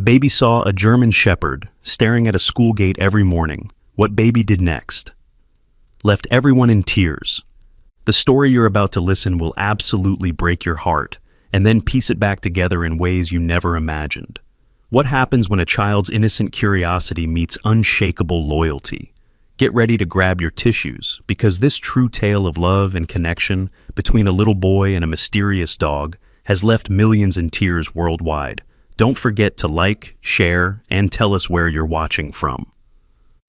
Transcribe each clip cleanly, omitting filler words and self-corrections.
Baby saw a German shepherd staring at a school gate every morning. What Baby did next left everyone in tears. The story you're about to listen will absolutely break your heart, and then piece it back together in ways you never imagined. What happens when a child's innocent curiosity meets unshakable loyalty? Get ready to grab your tissues, because this true tale of love and connection between a little boy and a mysterious dog has left millions in tears worldwide. Don't forget to like, share, and tell us where you're watching from.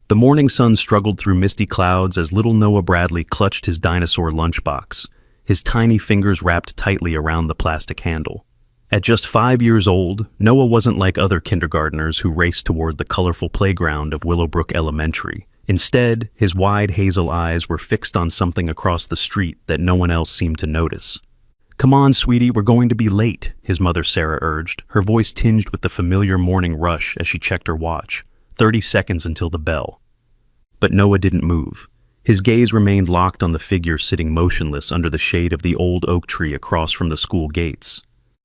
The morning sun struggled through misty clouds as little Noah Bradley clutched his dinosaur lunchbox, his tiny fingers wrapped tightly around the plastic handle. At just 5 years old, Noah wasn't like other kindergartners who raced toward the colorful playground of Willowbrook Elementary. Instead, his wide hazel eyes were fixed on something across the street that no one else seemed to notice. "Come on, sweetie, we're going to be late," his mother Sarah urged, her voice tinged with the familiar morning rush as she checked her watch. 30 seconds until the bell. But Noah didn't move. His gaze remained locked on the figure sitting motionless under the shade of the old oak tree across from the school gates.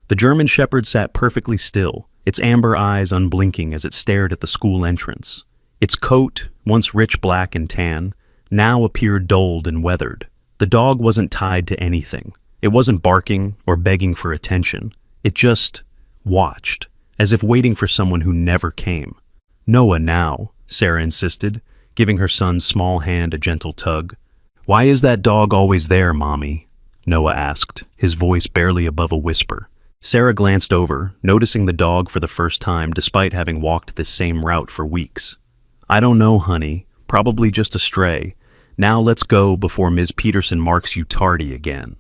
The German shepherd sat perfectly still, its amber eyes unblinking as it stared at the school entrance. Its coat, once rich black and tan, now appeared dulled and weathered. The dog wasn't tied to anything. It wasn't barking or begging for attention. It just watched, as if waiting for someone who never came. "Noah now," Sarah insisted, giving her son's small hand a gentle tug. "Why is that dog always there, Mommy?" Noah asked, his voice barely above a whisper. Sarah glanced over, noticing the dog for the first time despite having walked this same route for weeks. "I don't know, honey. Probably just a stray. Now let's go before Ms. Peterson marks you tardy again."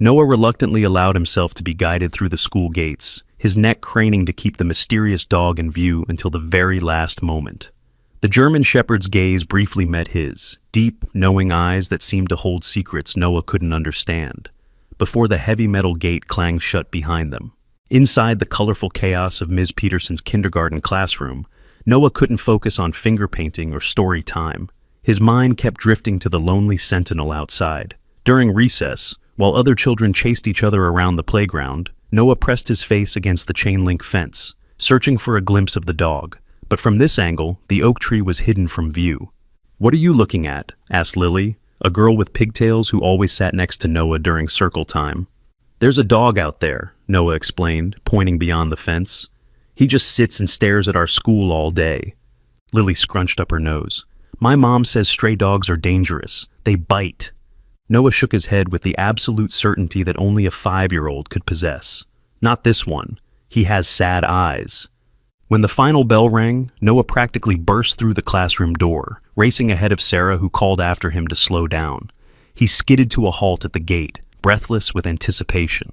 Noah reluctantly allowed himself to be guided through the school gates, his neck craning to keep the mysterious dog in view until the very last moment. The German shepherd's gaze briefly met his, deep, knowing eyes that seemed to hold secrets Noah couldn't understand, before the heavy metal gate clanged shut behind them. Inside the colorful chaos of Ms. Peterson's kindergarten classroom, Noah couldn't focus on finger painting or story time. His mind kept drifting to the lonely sentinel outside. During recess, while other children chased each other around the playground, Noah pressed his face against the chain-link fence, searching for a glimpse of the dog. But from this angle, the oak tree was hidden from view. "What are you looking at?" asked Lily, a girl with pigtails who always sat next to Noah during circle time. "There's a dog out there," Noah explained, pointing beyond the fence. "He just sits and stares at our school all day." Lily scrunched up her nose. "My mom says stray dogs are dangerous. They bite." Noah shook his head with the absolute certainty that only a 5-year-old could possess. "Not this one. He has sad eyes." When the final bell rang, Noah practically burst through the classroom door, racing ahead of Sarah, who called after him to slow down. He skidded to a halt at the gate, breathless with anticipation.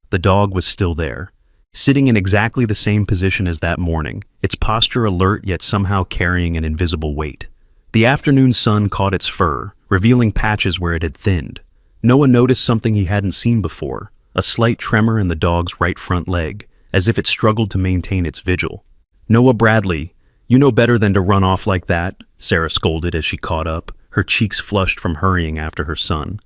The dog was still there, sitting in exactly the same position as that morning, its posture alert yet somehow carrying an invisible weight. The afternoon sun caught its fur, revealing patches where it had thinned. Noah noticed something he hadn't seen before, a slight tremor in the dog's right front leg, as if it struggled to maintain its vigil. "Noah Bradley, you know better than to run off like that," Sarah scolded as she caught up, her cheeks flushed from hurrying after her son.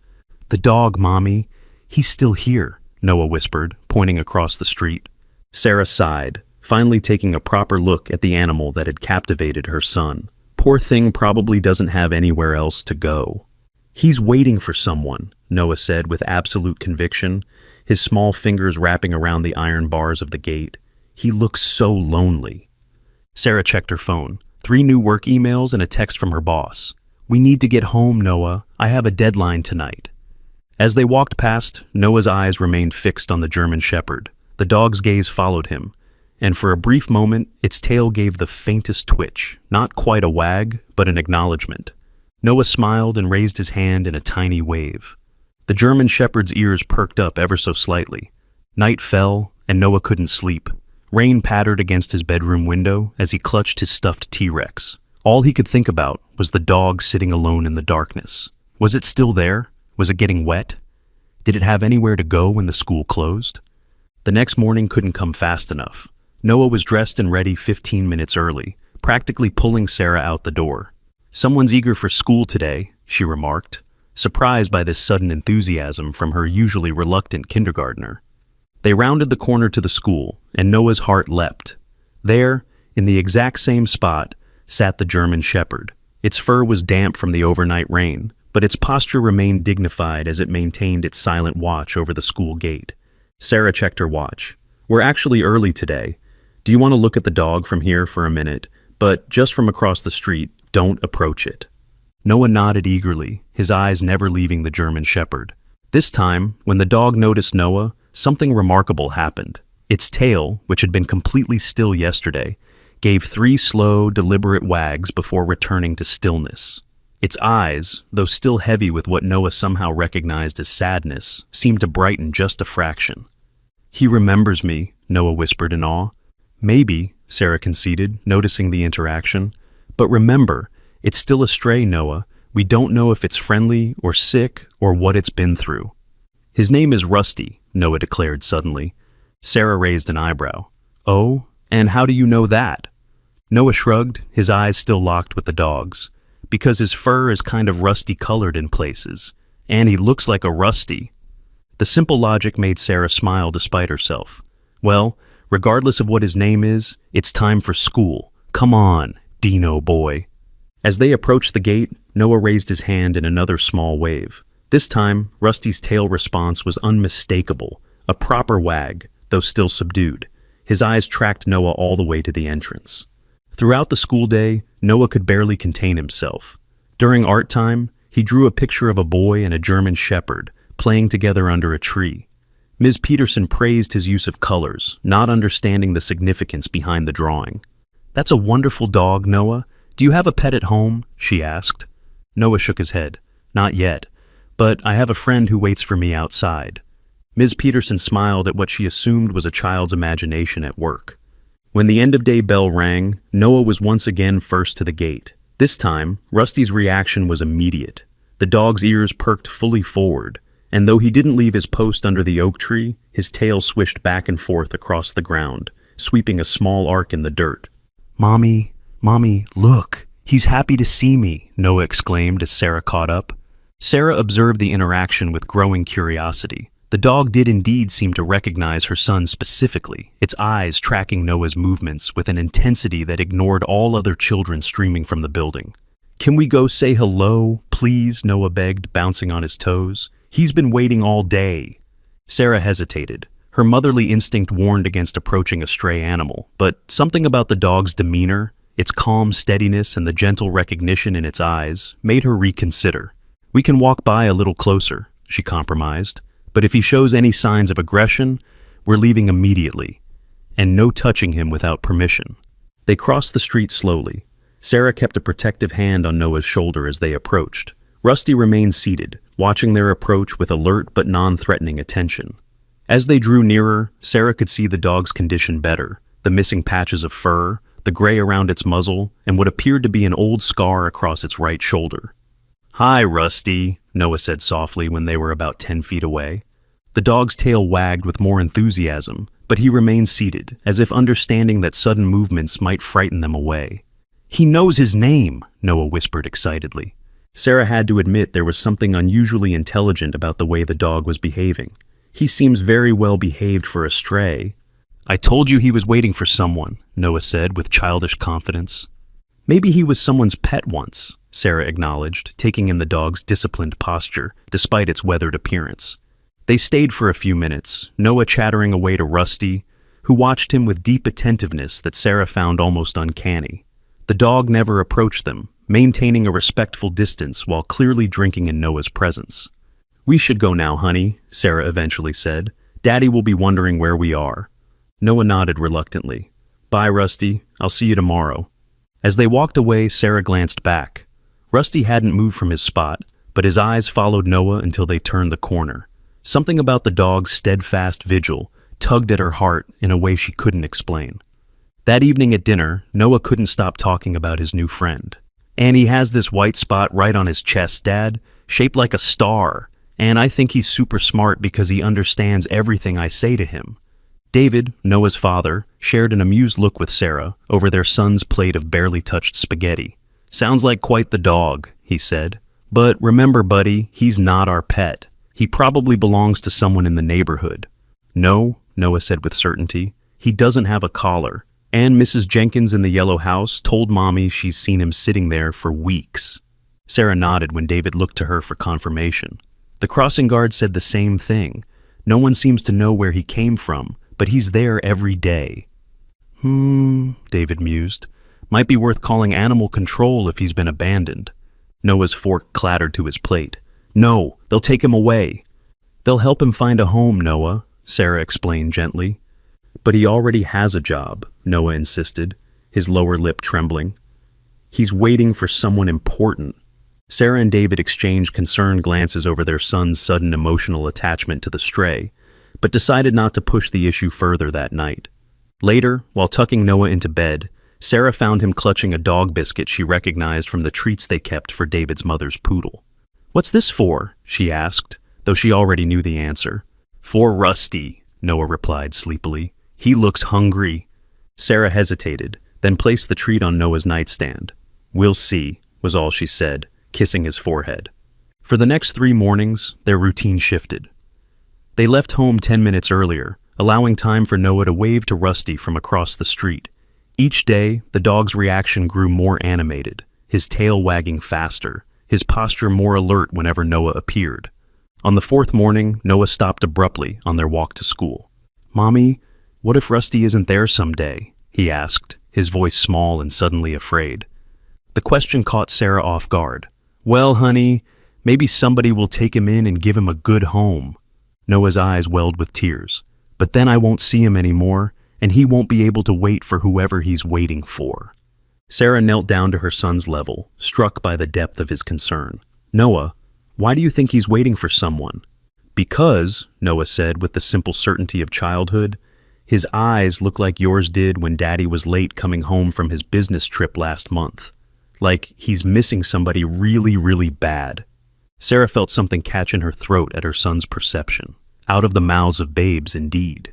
"The dog, Mommy. He's still here," Noah whispered, pointing across the street. Sarah sighed, finally taking a proper look at the animal that had captivated her son. "Poor thing probably doesn't have anywhere else to go." "He's waiting for someone," Noah said with absolute conviction, his small fingers wrapping around the iron bars of the gate. "He looks so lonely." Sarah checked her phone. 3 new work emails and a text from her boss. "We need to get home, Noah. I have a deadline tonight." As they walked past, Noah's eyes remained fixed on the German shepherd. The dog's gaze followed him, and for a brief moment, its tail gave the faintest twitch, not quite a wag, but an acknowledgement. Noah smiled and raised his hand in a tiny wave. The German shepherd's ears perked up ever so slightly. Night fell, and Noah couldn't sleep. Rain pattered against his bedroom window as he clutched his stuffed T-Rex. All he could think about was the dog sitting alone in the darkness. Was it still there? Was it getting wet? Did it have anywhere to go when the school closed? The next morning couldn't come fast enough. Noah was dressed and ready 15 minutes early, practically pulling Sarah out the door. "Someone's eager for school today," she remarked, surprised by this sudden enthusiasm from her usually reluctant kindergartner. They rounded the corner to the school, and Noah's heart leapt. There, in the exact same spot, sat the German Shepherd. Its fur was damp from the overnight rain, but its posture remained dignified as it maintained its silent watch over the school gate. Sarah checked her watch. "We're actually early today. Do you want to look at the dog from here for a minute? But just from across the street, don't approach it." Noah nodded eagerly, his eyes never leaving the German Shepherd. This time, when the dog noticed Noah, something remarkable happened. Its tail, which had been completely still yesterday, gave 3 slow, deliberate wags before returning to stillness. Its eyes, though still heavy with what Noah somehow recognized as sadness, seemed to brighten just a fraction. "He remembers me," Noah whispered in awe. "Maybe," Sarah conceded, noticing the interaction. "But remember, it's still a stray, Noah. We don't know if it's friendly or sick or what it's been through." "His name is Rusty," Noah declared suddenly. Sarah raised an eyebrow. "Oh, and how do you know that?" Noah shrugged, his eyes still locked with the dog's. "Because his fur is kind of rusty-colored in places, and he looks like a Rusty." The simple logic made Sarah smile despite herself. "Well, regardless of what his name is, it's time for school. Come on, Dino boy." As they approached the gate, Noah raised his hand in another small wave. This time, Rusty's tail response was unmistakable, a proper wag, though still subdued. His eyes tracked Noah all the way to the entrance. Throughout the school day, Noah could barely contain himself. During art time, he drew a picture of a boy and a German Shepherd playing together under a tree. Ms. Peterson praised his use of colors, not understanding the significance behind the drawing. "That's a wonderful dog, Noah. Do you have a pet at home?" she asked. Noah shook his head. "Not yet, but I have a friend who waits for me outside." Ms. Peterson smiled at what she assumed was a child's imagination at work. When the end-of-day bell rang, Noah was once again first to the gate. This time, Rusty's reaction was immediate. The dog's ears perked fully forward, and though he didn't leave his post under the oak tree, his tail swished back and forth across the ground, sweeping a small arc in the dirt. Mommy, look! He's happy to see me," Noah exclaimed as Sarah caught up. Sarah observed the interaction with growing curiosity. The dog did indeed seem to recognize her son specifically, its eyes tracking Noah's movements with an intensity that ignored all other children streaming from the building. "Can we go say hello, please?" Noah begged, bouncing on his toes. "He's been waiting all day." Sarah hesitated. Her motherly instinct warned against approaching a stray animal, but something about the dog's demeanor, its calm steadiness and the gentle recognition in its eyes, made her reconsider. "We can walk by a little closer," she compromised. "But if he shows any signs of aggression, we're leaving immediately. And no touching him without permission." They crossed the street slowly. Sarah kept a protective hand on Noah's shoulder as they approached. Rusty remained seated, watching their approach with alert but non-threatening attention. As they drew nearer, Sarah could see the dog's condition better, the missing patches of fur, the gray around its muzzle, and what appeared to be an old scar across its right shoulder. "Hi, Rusty," Noah said softly when they were about 10 feet away. The dog's tail wagged with more enthusiasm, but he remained seated, as if understanding that sudden movements might frighten them away. "He knows his name," Noah whispered excitedly. Sarah had to admit there was something unusually intelligent about the way the dog was behaving. "He seems very well behaved for a stray." "I told you he was waiting for someone," Noah said with childish confidence. "Maybe he was someone's pet once," Sarah acknowledged, taking in the dog's disciplined posture, despite its weathered appearance. They stayed for a few minutes, Noah chattering away to Rusty, who watched him with deep attentiveness that Sarah found almost uncanny. The dog never approached them, maintaining a respectful distance while clearly drinking in Noah's presence. "We should go now, honey," Sarah eventually said. "Daddy will be wondering where we are." Noah nodded reluctantly. "Bye, Rusty. I'll see you tomorrow." As they walked away, Sarah glanced back. Rusty hadn't moved from his spot, but his eyes followed Noah until they turned the corner. Something about the dog's steadfast vigil tugged at her heart in a way she couldn't explain. That evening at dinner, Noah couldn't stop talking about his new friend. "And he has this white spot right on his chest, Dad, shaped like a star. And I think he's super smart because he understands everything I say to him." David, Noah's father, shared an amused look with Sarah over their son's plate of barely touched spaghetti. "Sounds like quite the dog," he said. "But remember, buddy, he's not our pet. He probably belongs to someone in the neighborhood." "No," Noah said with certainty. "He doesn't have a collar. And Mrs. Jenkins in the yellow house told Mommy she's seen him sitting there for weeks. Sarah nodded when David looked to her for confirmation. The crossing guard said the same thing. No one seems to know where he came from, but he's there every day. David mused. Might be worth calling animal control if he's been abandoned. Noah's fork clattered to his plate. No, they'll take him away. They'll help him find a home, Noah, Sarah explained gently. But he already has a job, Noah insisted, his lower lip trembling. He's waiting for someone important. Sarah and David exchanged concerned glances over their son's sudden emotional attachment to the stray, but decided not to push the issue further that night. Later, while tucking Noah into bed, Sarah found him clutching a dog biscuit she recognized from the treats they kept for David's mother's poodle. "What's this for?" she asked, though she already knew the answer. "For Rusty," Noah replied sleepily. "He looks hungry." Sarah hesitated, then placed the treat on Noah's nightstand. "We'll see," was all she said, kissing his forehead. For the next 3 mornings, their routine shifted. They left home 10 minutes earlier, allowing time for Noah to wave to Rusty from across the street. Each day, the dog's reaction grew more animated, his tail wagging faster, his posture more alert whenever Noah appeared. On the 4th morning, Noah stopped abruptly on their walk to school. "Mommy, what if Rusty isn't there someday?" he asked, his voice small and suddenly afraid. The question caught Sarah off guard. "Well, honey, maybe somebody will take him in and give him a good home." Noah's eyes welled with tears. "But then I won't see him anymore, and he won't be able to wait for whoever he's waiting for." Sarah knelt down to her son's level, struck by the depth of his concern. "Noah, why do you think he's waiting for someone?" "Because," Noah said with the simple certainty of childhood, "his eyes look like yours did when Daddy was late coming home from his business trip last month. Like he's missing somebody really, really bad." Sarah felt something catch in her throat at her son's perception. Out of the mouths of babes, indeed.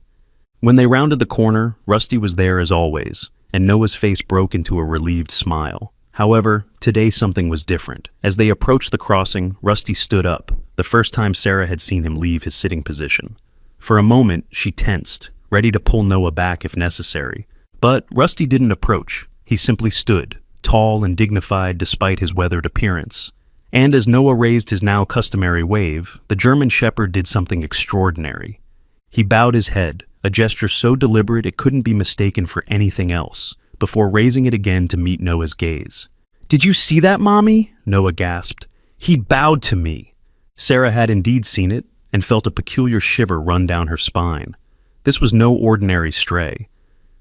When they rounded the corner, Rusty was there as always, and Noah's face broke into a relieved smile. However, today something was different. As they approached the crossing, Rusty stood up, the first time Sarah had seen him leave his sitting position. For a moment, she tensed, ready to pull Noah back if necessary. But Rusty didn't approach. He simply stood, tall and dignified despite his weathered appearance. And as Noah raised his now customary wave, the German Shepherd did something extraordinary. He bowed his head, a gesture so deliberate it couldn't be mistaken for anything else, before raising it again to meet Noah's gaze. "Did you see that, Mommy?" Noah gasped. "He bowed to me." Sarah had indeed seen it, and felt a peculiar shiver run down her spine. This was no ordinary stray.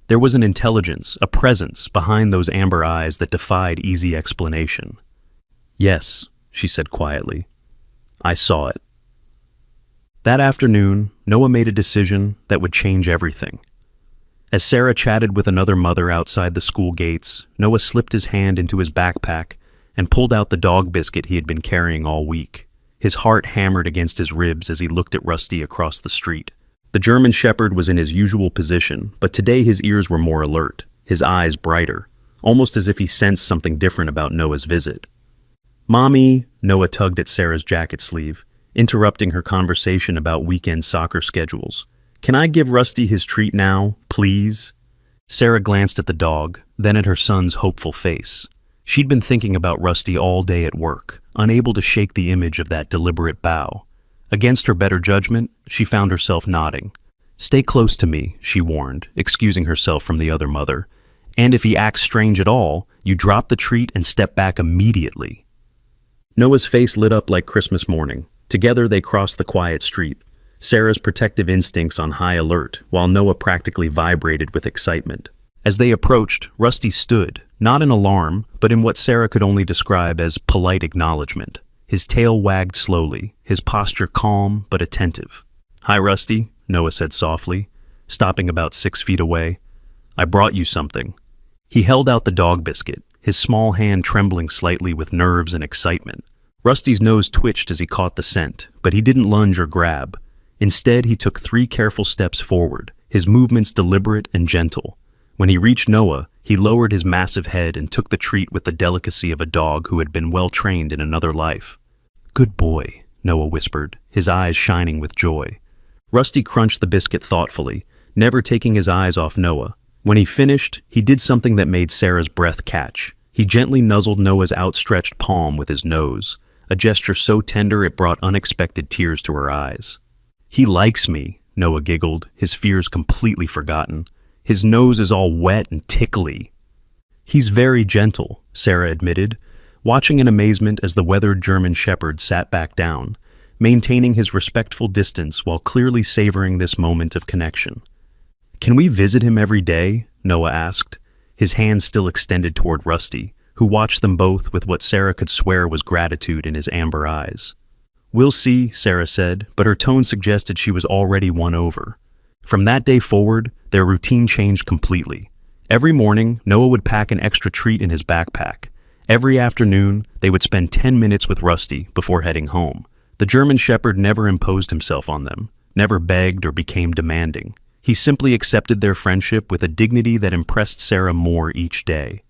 There was an intelligence, a presence, behind those amber eyes that defied easy explanation. "Yes," she said quietly. "I saw it." That afternoon, Noah made a decision that would change everything. As Sarah chatted with another mother outside the school gates, Noah slipped his hand into his backpack and pulled out the dog biscuit he had been carrying all week. His heart hammered against his ribs as he looked at Rusty across the street. The German Shepherd was in his usual position, but today his ears were more alert, his eyes brighter, almost as if he sensed something different about Noah's visit. "Mommy," Noah tugged at Sarah's jacket sleeve, interrupting her conversation about weekend soccer schedules. "Can I give Rusty his treat now, please?" Sarah glanced at the dog, then at her son's hopeful face. She'd been thinking about Rusty all day at work, unable to shake the image of that deliberate bow. Against her better judgment, she found herself nodding. "Stay close to me," she warned, excusing herself from the other mother. "And if he acts strange at all, you drop the treat and step back immediately." Noah's face lit up like Christmas morning. Together they crossed the quiet street, Sarah's protective instincts on high alert, while Noah practically vibrated with excitement. As they approached, Rusty stood, not in alarm, but in what Sarah could only describe as polite acknowledgement. His tail wagged slowly, his posture calm but attentive. "Hi, Rusty," Noah said softly, stopping about 6 feet away. "I brought you something." He held out the dog biscuit, his small hand trembling slightly with nerves and excitement. Rusty's nose twitched as he caught the scent, but he didn't lunge or grab. Instead, he took 3 careful steps forward, his movements deliberate and gentle. When he reached Noah, he lowered his massive head and took the treat with the delicacy of a dog who had been well trained in another life. "Good boy," Noah whispered, his eyes shining with joy. Rusty crunched the biscuit thoughtfully, never taking his eyes off Noah. When he finished, he did something that made Sarah's breath catch. He gently nuzzled Noah's outstretched palm with his nose, a gesture so tender it brought unexpected tears to her eyes. "He likes me," Noah giggled, his fears completely forgotten. "His nose is all wet and tickly." "He's very gentle," Sarah admitted, watching in amazement as the weathered German Shepherd sat back down, maintaining his respectful distance while clearly savoring this moment of connection. "Can we visit him every day?" Noah asked, his hand still extended toward Rusty, who watched them both with what Sarah could swear was gratitude in his amber eyes. "We'll see," Sarah said, but her tone suggested she was already won over. From that day forward, their routine changed completely. Every morning, Noah would pack an extra treat in his backpack. Every afternoon, they would spend 10 minutes with Rusty before heading home. The German Shepherd never imposed himself on them, never begged or became demanding. He simply accepted their friendship with a dignity that impressed Sarah more each day.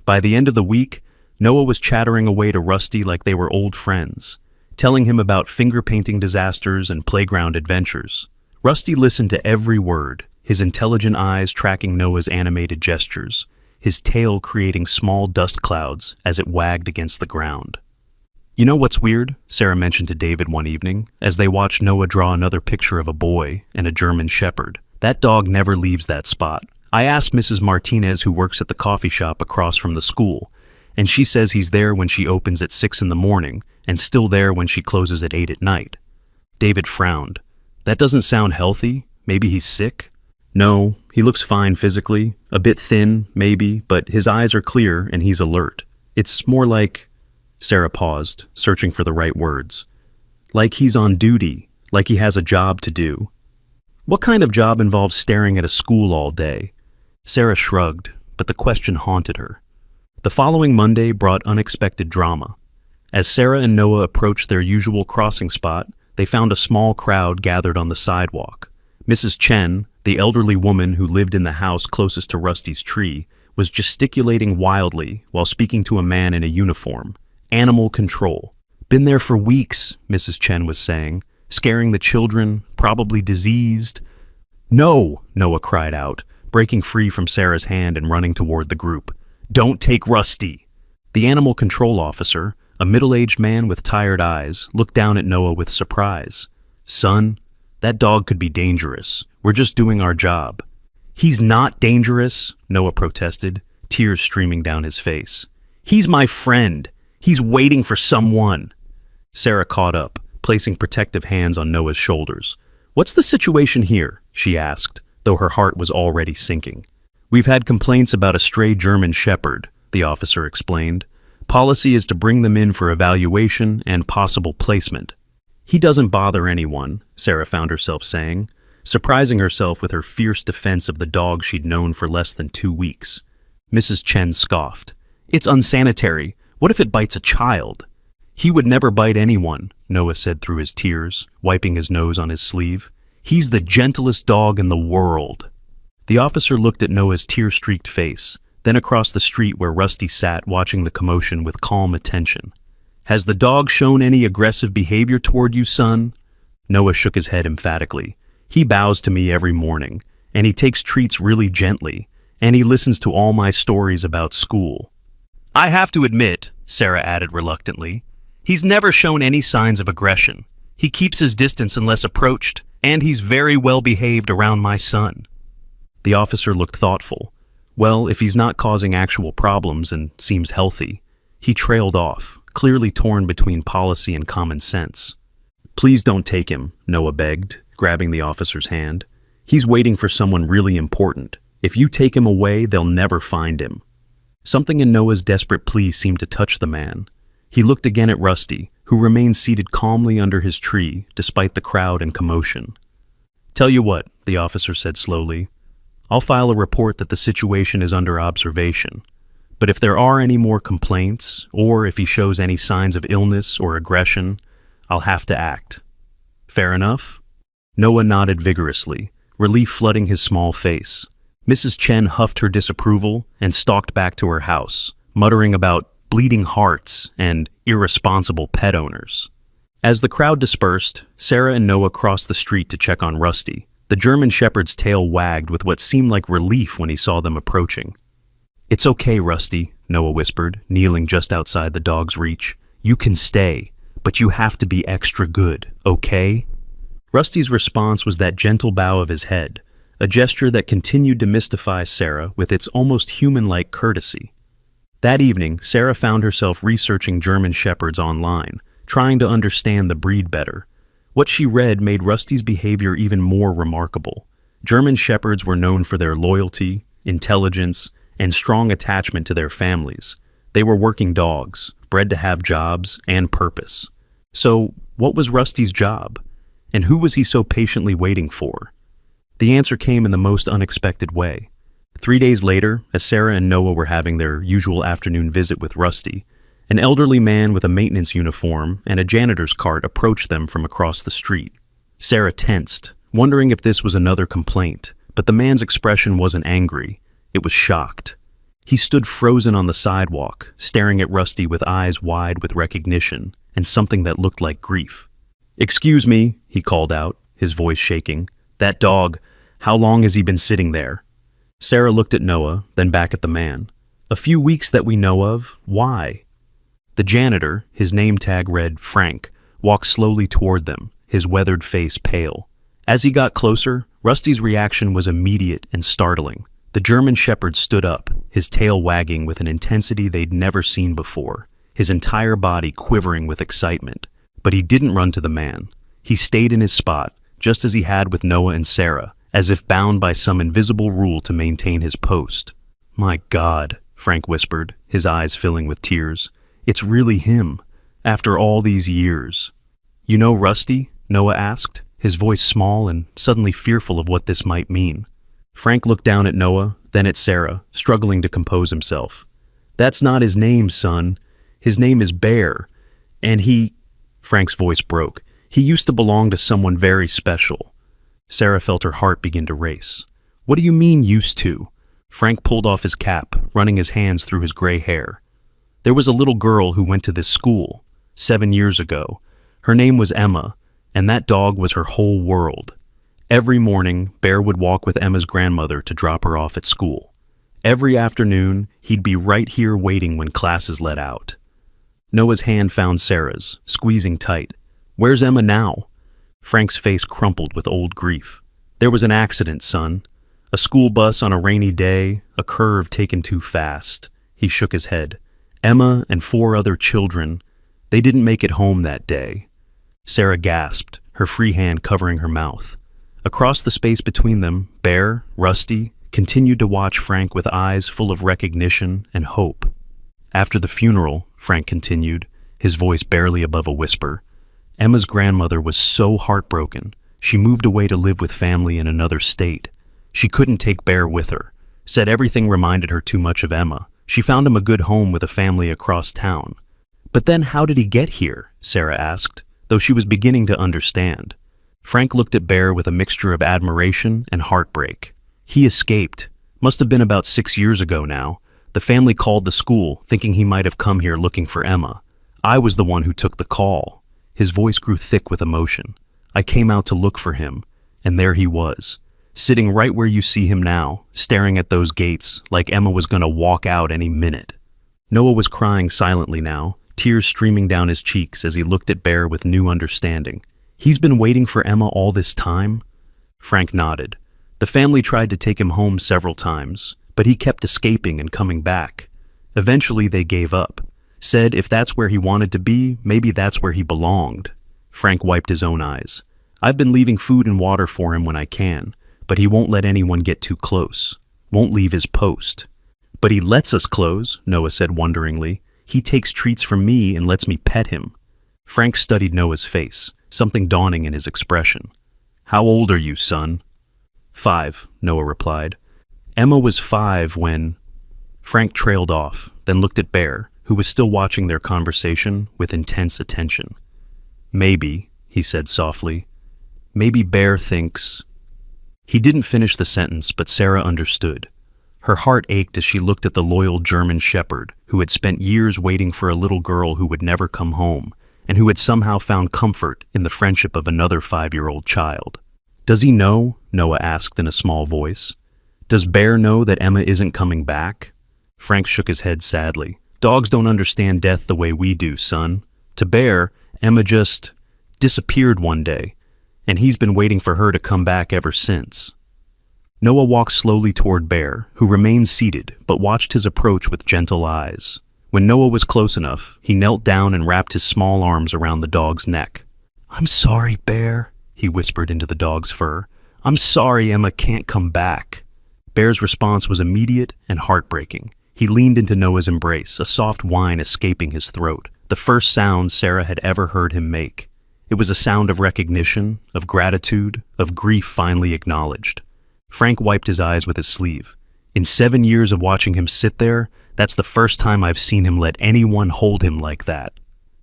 By the end of the week, Noah was chattering away to Rusty like they were old friends, telling him about finger-painting disasters and playground adventures. Rusty listened to every word, his intelligent eyes tracking Noah's animated gestures, his tail creating small dust clouds as it wagged against the ground. "You know what's weird?" Sarah mentioned to David one evening, as they watched Noah draw another picture of a boy and a German Shepherd. "That dog never leaves that spot. I asked Mrs. Martinez, who works at the coffee shop across from the school, and she says he's there when she opens at 6 in the morning and still there when she closes at 8 at night." David frowned. "That doesn't sound healthy. Maybe he's sick?" "No, he looks fine physically, a bit thin, maybe, but his eyes are clear and he's alert. It's more like—" Sarah paused, searching for the right words. "Like he's on duty, like he has a job to do." "What kind of job involves staring at a school all day?" Sarah shrugged, but the question haunted her. The following Monday brought unexpected drama. As Sarah and Noah approached their usual crossing spot, they found a small crowd gathered on the sidewalk. Mrs. Chen, the elderly woman who lived in the house closest to Rusty's tree, was gesticulating wildly while speaking to a man in a uniform. "Animal control. Been there for weeks," Mrs. Chen was saying, "scaring the children, probably diseased." "No!" Noah cried out, breaking free from Sarah's hand and running toward the group. "Don't take Rusty!" The animal control officer, a middle-aged man with tired eyes, looked down at Noah with surprise. "Son, that dog could be dangerous. We're just doing our job." "He's not dangerous," Noah protested, tears streaming down his face. "He's my friend. He's waiting for someone." Sarah caught up, placing protective hands on Noah's shoulders. "What's the situation here?" she asked, though her heart was already sinking. "We've had complaints about a stray German Shepherd," the officer explained. "Policy is to bring them in for evaluation and possible placement." "He doesn't bother anyone," Sarah found herself saying, surprising herself with her fierce defense of the dog she'd known for less than 2 weeks. Mrs. Chen scoffed. "It's unsanitary. What if it bites a child?" "He would never bite anyone," Noah said through his tears, wiping his nose on his sleeve. "He's the gentlest dog in the world." The officer looked at Noah's tear-streaked face, then across the street where Rusty sat watching the commotion with calm attention. "Has the dog shown any aggressive behavior toward you, son?" Noah shook his head emphatically. "He bows to me every morning, and he takes treats really gently, and he listens to all my stories about school." "I have to admit," Sarah added reluctantly, "he's never shown any signs of aggression. He keeps his distance unless approached, and he's very well behaved around my son." The officer looked thoughtful. Well, if he's not causing actual problems and seems healthy. He trailed off, clearly torn between policy and common sense. "Please don't take him," Noah begged, grabbing the officer's hand. "He's waiting for someone really important. If you take him away, they'll never find him." Something in Noah's desperate plea seemed to touch the man. He looked again at Rusty, who remained seated calmly under his tree despite the crowd and commotion. "Tell you what," the officer said slowly, "I'll file a report that the situation is under observation. But if there are any more complaints, or if he shows any signs of illness or aggression, I'll have to act. Fair enough?" Noah nodded vigorously, relief flooding his small face. Mrs. Chen huffed her disapproval and stalked back to her house, muttering about bleeding hearts and irresponsible pet owners. As the crowd dispersed, Sarah and Noah crossed the street to check on Rusty, The German Shepherd's tail wagged with what seemed like relief when he saw them approaching. "It's okay, Rusty," Noah whispered, kneeling just outside the dog's reach. "You can stay, but you have to be extra good, okay?" Rusty's response was that gentle bow of his head, a gesture that continued to mystify Sarah with its almost human-like courtesy. That evening, Sarah found herself researching German Shepherds online, trying to understand the breed better. What she read made Rusty's behavior even more remarkable. German Shepherds were known for their loyalty, intelligence, and strong attachment to their families. They were working dogs, bred to have jobs and purpose. So, what was Rusty's job? And who was he so patiently waiting for? The answer came in the most unexpected way. 3 days later, as Sarah and Noah were having their usual afternoon visit with Rusty, an elderly man with a maintenance uniform and a janitor's cart approached them from across the street. Sarah tensed, wondering if this was another complaint, but the man's expression wasn't angry. It was shocked. He stood frozen on the sidewalk, staring at Rusty with eyes wide with recognition and something that looked like grief. "Excuse me," he called out, his voice shaking. "That dog, how long has he been sitting there?" Sarah looked at Noah, then back at the man. "A few weeks that we know of. Why?" The janitor, his name tag read Frank, walked slowly toward them, his weathered face pale. As he got closer, Rusty's reaction was immediate and startling. The German Shepherd stood up, his tail wagging with an intensity they'd never seen before, his entire body quivering with excitement. But he didn't run to the man. He stayed in his spot, just as he had with Noah and Sarah, as if bound by some invisible rule to maintain his post. "My God," Frank whispered, his eyes filling with tears. "It's really him, after all these years." "You know Rusty?" Noah asked, his voice small and suddenly fearful of what this might mean. Frank looked down at Noah, then at Sarah, struggling to compose himself. "That's not his name, son. His name is Bear. And Frank's voice broke. "He used to belong to someone very special." Sarah felt her heart begin to race. "What do you mean, used to?" Frank pulled off his cap, running his hands through his gray hair. "There was a little girl who went to this school 7 years ago. Her name was Emma, and that dog was her whole world. Every morning, Bear would walk with Emma's grandmother to drop her off at school. Every afternoon, he'd be right here waiting when classes let out." Noah's hand found Sarah's, squeezing tight. "Where's Emma now?" Frank's face crumpled with old grief. "There was an accident, son. A school bus on a rainy day, a curve taken too fast." He shook his head. "Emma and 4 other children, they didn't make it home that day." Sarah gasped, her free hand covering her mouth. Across the space between them, Bear, Rusty, continued to watch Frank with eyes full of recognition and hope. "After the funeral," Frank continued, his voice barely above a whisper, "Emma's grandmother was so heartbroken, she moved away to live with family in another state. She couldn't take Bear with her, said everything reminded her too much of Emma. She found him a good home with a family across town." "But then how did he get here?" Sarah asked, though she was beginning to understand. Frank looked at Bear with a mixture of admiration and heartbreak. "He escaped. Must have been about 6 years ago now. The family called the school, thinking he might have come here looking for Emma. I was the one who took the call." His voice grew thick with emotion. "I came out to look for him, and there he was, sitting right where you see him now, staring at those gates like Emma was going to walk out any minute." Noah was crying silently now, tears streaming down his cheeks as he looked at Bear with new understanding. "He's been waiting for Emma all this time?" Frank nodded. "The family tried to take him home several times, but he kept escaping and coming back. Eventually they gave up. Said if that's where he wanted to be, maybe that's where he belonged." Frank wiped his own eyes. "I've been leaving food and water for him when I can, but he won't let anyone get too close. Won't leave his post." "But he lets us close," Noah said wonderingly. "He takes treats from me and lets me pet him." Frank studied Noah's face, something dawning in his expression. "How old are you, son?" "5, Noah replied. "Emma was 5 when—" Frank trailed off, then looked at Bear, who was still watching their conversation with intense attention. "Maybe," he said softly, "maybe Bear thinks—" He didn't finish the sentence, but Sarah understood. Her heart ached as she looked at the loyal German Shepherd who had spent years waiting for a little girl who would never come home, and who had somehow found comfort in the friendship of another 5-year-old child. "Does he know?" Noah asked in a small voice. "Does Bear know that Emma isn't coming back?" Frank shook his head sadly. "Dogs don't understand death the way we do, son. To Bear, Emma just disappeared one day, and he's been waiting for her to come back ever since." Noah walked slowly toward Bear, who remained seated but watched his approach with gentle eyes. When Noah was close enough, he knelt down and wrapped his small arms around the dog's neck. "I'm sorry, Bear," he whispered into the dog's fur. "I'm sorry Emma can't come back." Bear's response was immediate and heartbreaking. He leaned into Noah's embrace, a soft whine escaping his throat, the first sound Sarah had ever heard him make. It was a sound of recognition, of gratitude, of grief finally acknowledged. Frank wiped his eyes with his sleeve. In 7 years of watching him sit there, that's the first time I've seen him let anyone hold him like that.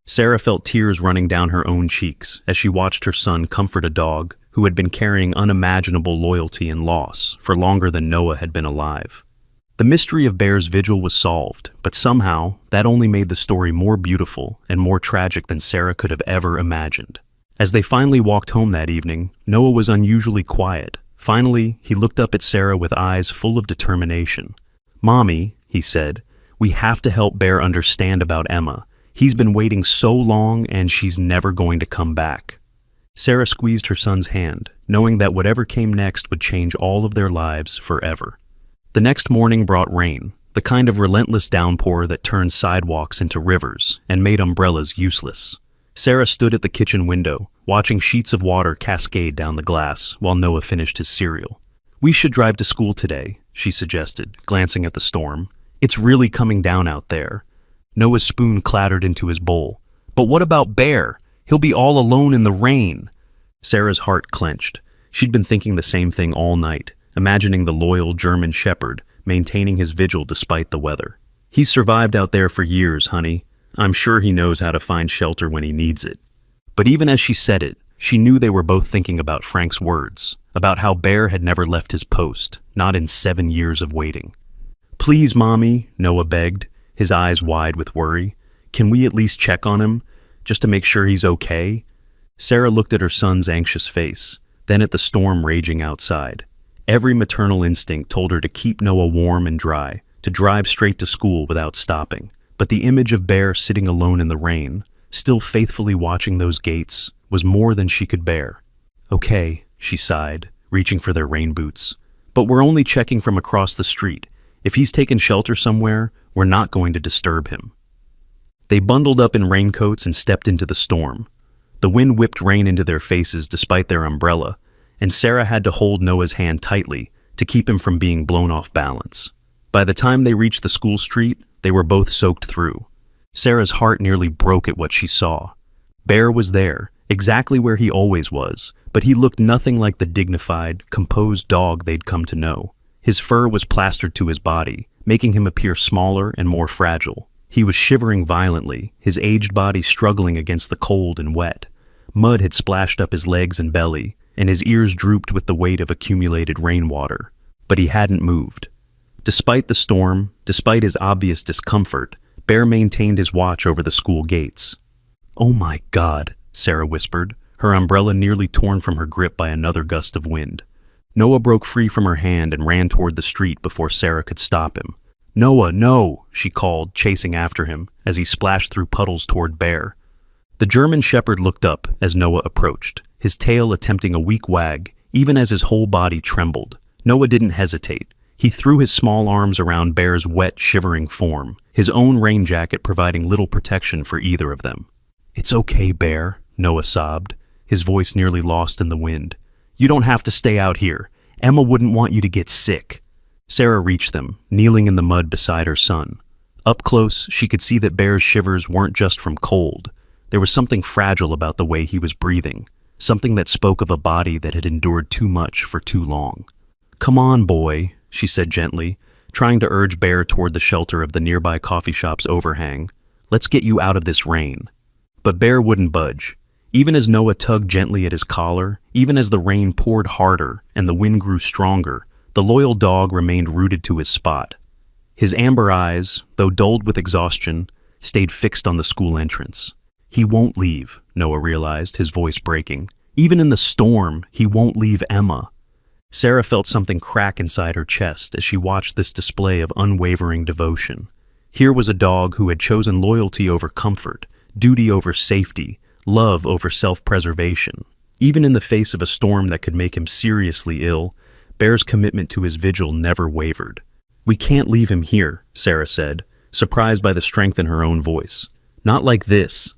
Sarah felt tears running down her own cheeks as she watched her son comfort a dog who had been carrying unimaginable loyalty and loss for longer than Noah had been alive. The mystery of Bear's vigil was solved, but somehow that only made the story more beautiful and more tragic than Sarah could have ever imagined. As they finally walked home that evening, Noah was unusually quiet. Finally, he looked up at Sarah with eyes full of determination. "Mommy," he said, "we have to help Bear understand about Emma. He's been waiting so long and she's never going to come back." Sarah squeezed her son's hand, knowing that whatever came next would change all of their lives forever. The next morning brought rain, the kind of relentless downpour that turned sidewalks into rivers and made umbrellas useless. Sarah stood at the kitchen window, watching sheets of water cascade down the glass while Noah finished his cereal. "We should drive to school today," she suggested, glancing at the storm. "It's really coming down out there." Noah's spoon clattered into his bowl. "But what about Bear? He'll be all alone in the rain." Sarah's heart clenched. She'd been thinking the same thing all night, imagining the loyal German shepherd maintaining his vigil despite the weather. "He's survived out there for years, honey. I'm sure he knows how to find shelter when he needs it." But even as she said it, she knew they were both thinking about Frank's words, about how Bear had never left his post, not in 7 years of waiting. "Please, Mommy," Noah begged, his eyes wide with worry. "Can we at least check on him, just to make sure he's okay?" Sarah looked at her son's anxious face, then at the storm raging outside. Every maternal instinct told her to keep Noah warm and dry, to drive straight to school without stopping. But the image of Bear sitting alone in the rain, still faithfully watching those gates, was more than she could bear. "Okay," she sighed, reaching for their rain boots. "But we're only checking from across the street. If he's taken shelter somewhere, we're not going to disturb him." They bundled up in raincoats and stepped into the storm. The wind whipped rain into their faces despite their umbrella, and Sarah had to hold Noah's hand tightly to keep him from being blown off balance. By the time they reached the school street, they were both soaked through. Sarah's heart nearly broke at what she saw. Bear was there, exactly where he always was, but he looked nothing like the dignified, composed dog they'd come to know. His fur was plastered to his body, making him appear smaller and more fragile. He was shivering violently, his aged body struggling against the cold and wet. Mud had splashed up his legs and belly, and his ears drooped with the weight of accumulated rainwater. But he hadn't moved. Despite the storm, despite his obvious discomfort, Bear maintained his watch over the school gates. "Oh my God," Sarah whispered, her umbrella nearly torn from her grip by another gust of wind. Noah broke free from her hand and ran toward the street before Sarah could stop him. "Noah, no!" she called, chasing after him as he splashed through puddles toward Bear. The German shepherd looked up as Noah approached, his tail attempting a weak wag, even as his whole body trembled. Noah didn't hesitate. He threw his small arms around Bear's wet, shivering form, his own rain jacket providing little protection for either of them. "It's okay, Bear," Noah sobbed, his voice nearly lost in the wind. "You don't have to stay out here. Emma wouldn't want you to get sick." Sarah reached them, kneeling in the mud beside her son. Up close, she could see that Bear's shivers weren't just from cold. There was something fragile about the way he was breathing, something that spoke of a body that had endured too much for too long. "Come on, boy," she said gently, trying to urge Bear toward the shelter of the nearby coffee shop's overhang. "Let's get you out of this rain." But Bear wouldn't budge. Even as Noah tugged gently at his collar, even as the rain poured harder and the wind grew stronger, the loyal dog remained rooted to his spot. His amber eyes, though dulled with exhaustion, stayed fixed on the school entrance. "He won't leave," Noah realized, his voice breaking. Even in the storm, he won't leave Emma. Sarah felt something crack inside her chest as she watched this display of unwavering devotion. Here was a dog who had chosen loyalty over comfort, duty over safety, love over self-preservation. Even in the face of a storm that could make him seriously ill, Bear's commitment to his vigil never wavered. "We can't leave him here," Sarah said, surprised by the strength in her own voice. "Not like this."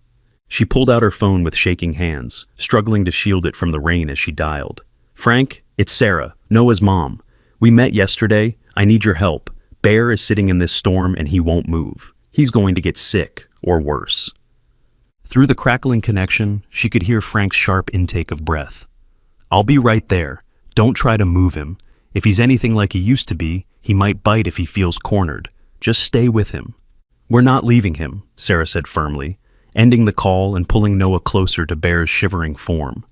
She pulled out her phone with shaking hands, struggling to shield it from the rain as she dialed. "Frank, it's Sarah, Noah's mom. We met yesterday. I need your help. Bear is sitting in this storm and he won't move. He's going to get sick, or worse." Through the crackling connection, she could hear Frank's sharp intake of breath. "I'll be right there. Don't try to move him. If he's anything like he used to be, he might bite if he feels cornered. Just stay with him." "We're not leaving him," Sarah said firmly, ending the call and pulling Noah closer to Bear's shivering form.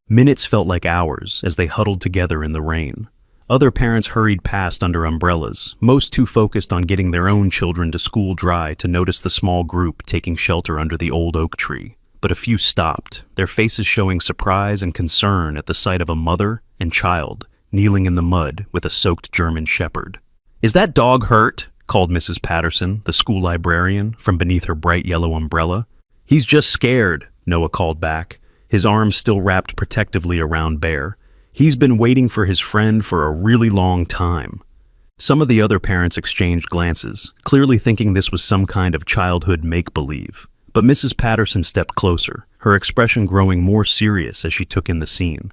Minutes felt like hours as they huddled together in the rain. Other parents hurried past under umbrellas, most too focused on getting their own children to school dry to notice the small group taking shelter under the old oak tree. But a few stopped, their faces showing surprise and concern at the sight of a mother and child kneeling in the mud with a soaked German shepherd. "Is that dog hurt?" called Mrs. Patterson, the school librarian, from beneath her bright yellow umbrella. "He's just scared," Noah called back, his arms still wrapped protectively around Bear. "He's been waiting for his friend for a really long time." Some of the other parents exchanged glances, clearly thinking this was some kind of childhood make-believe. But Mrs. Patterson stepped closer, her expression growing more serious as she took in the scene.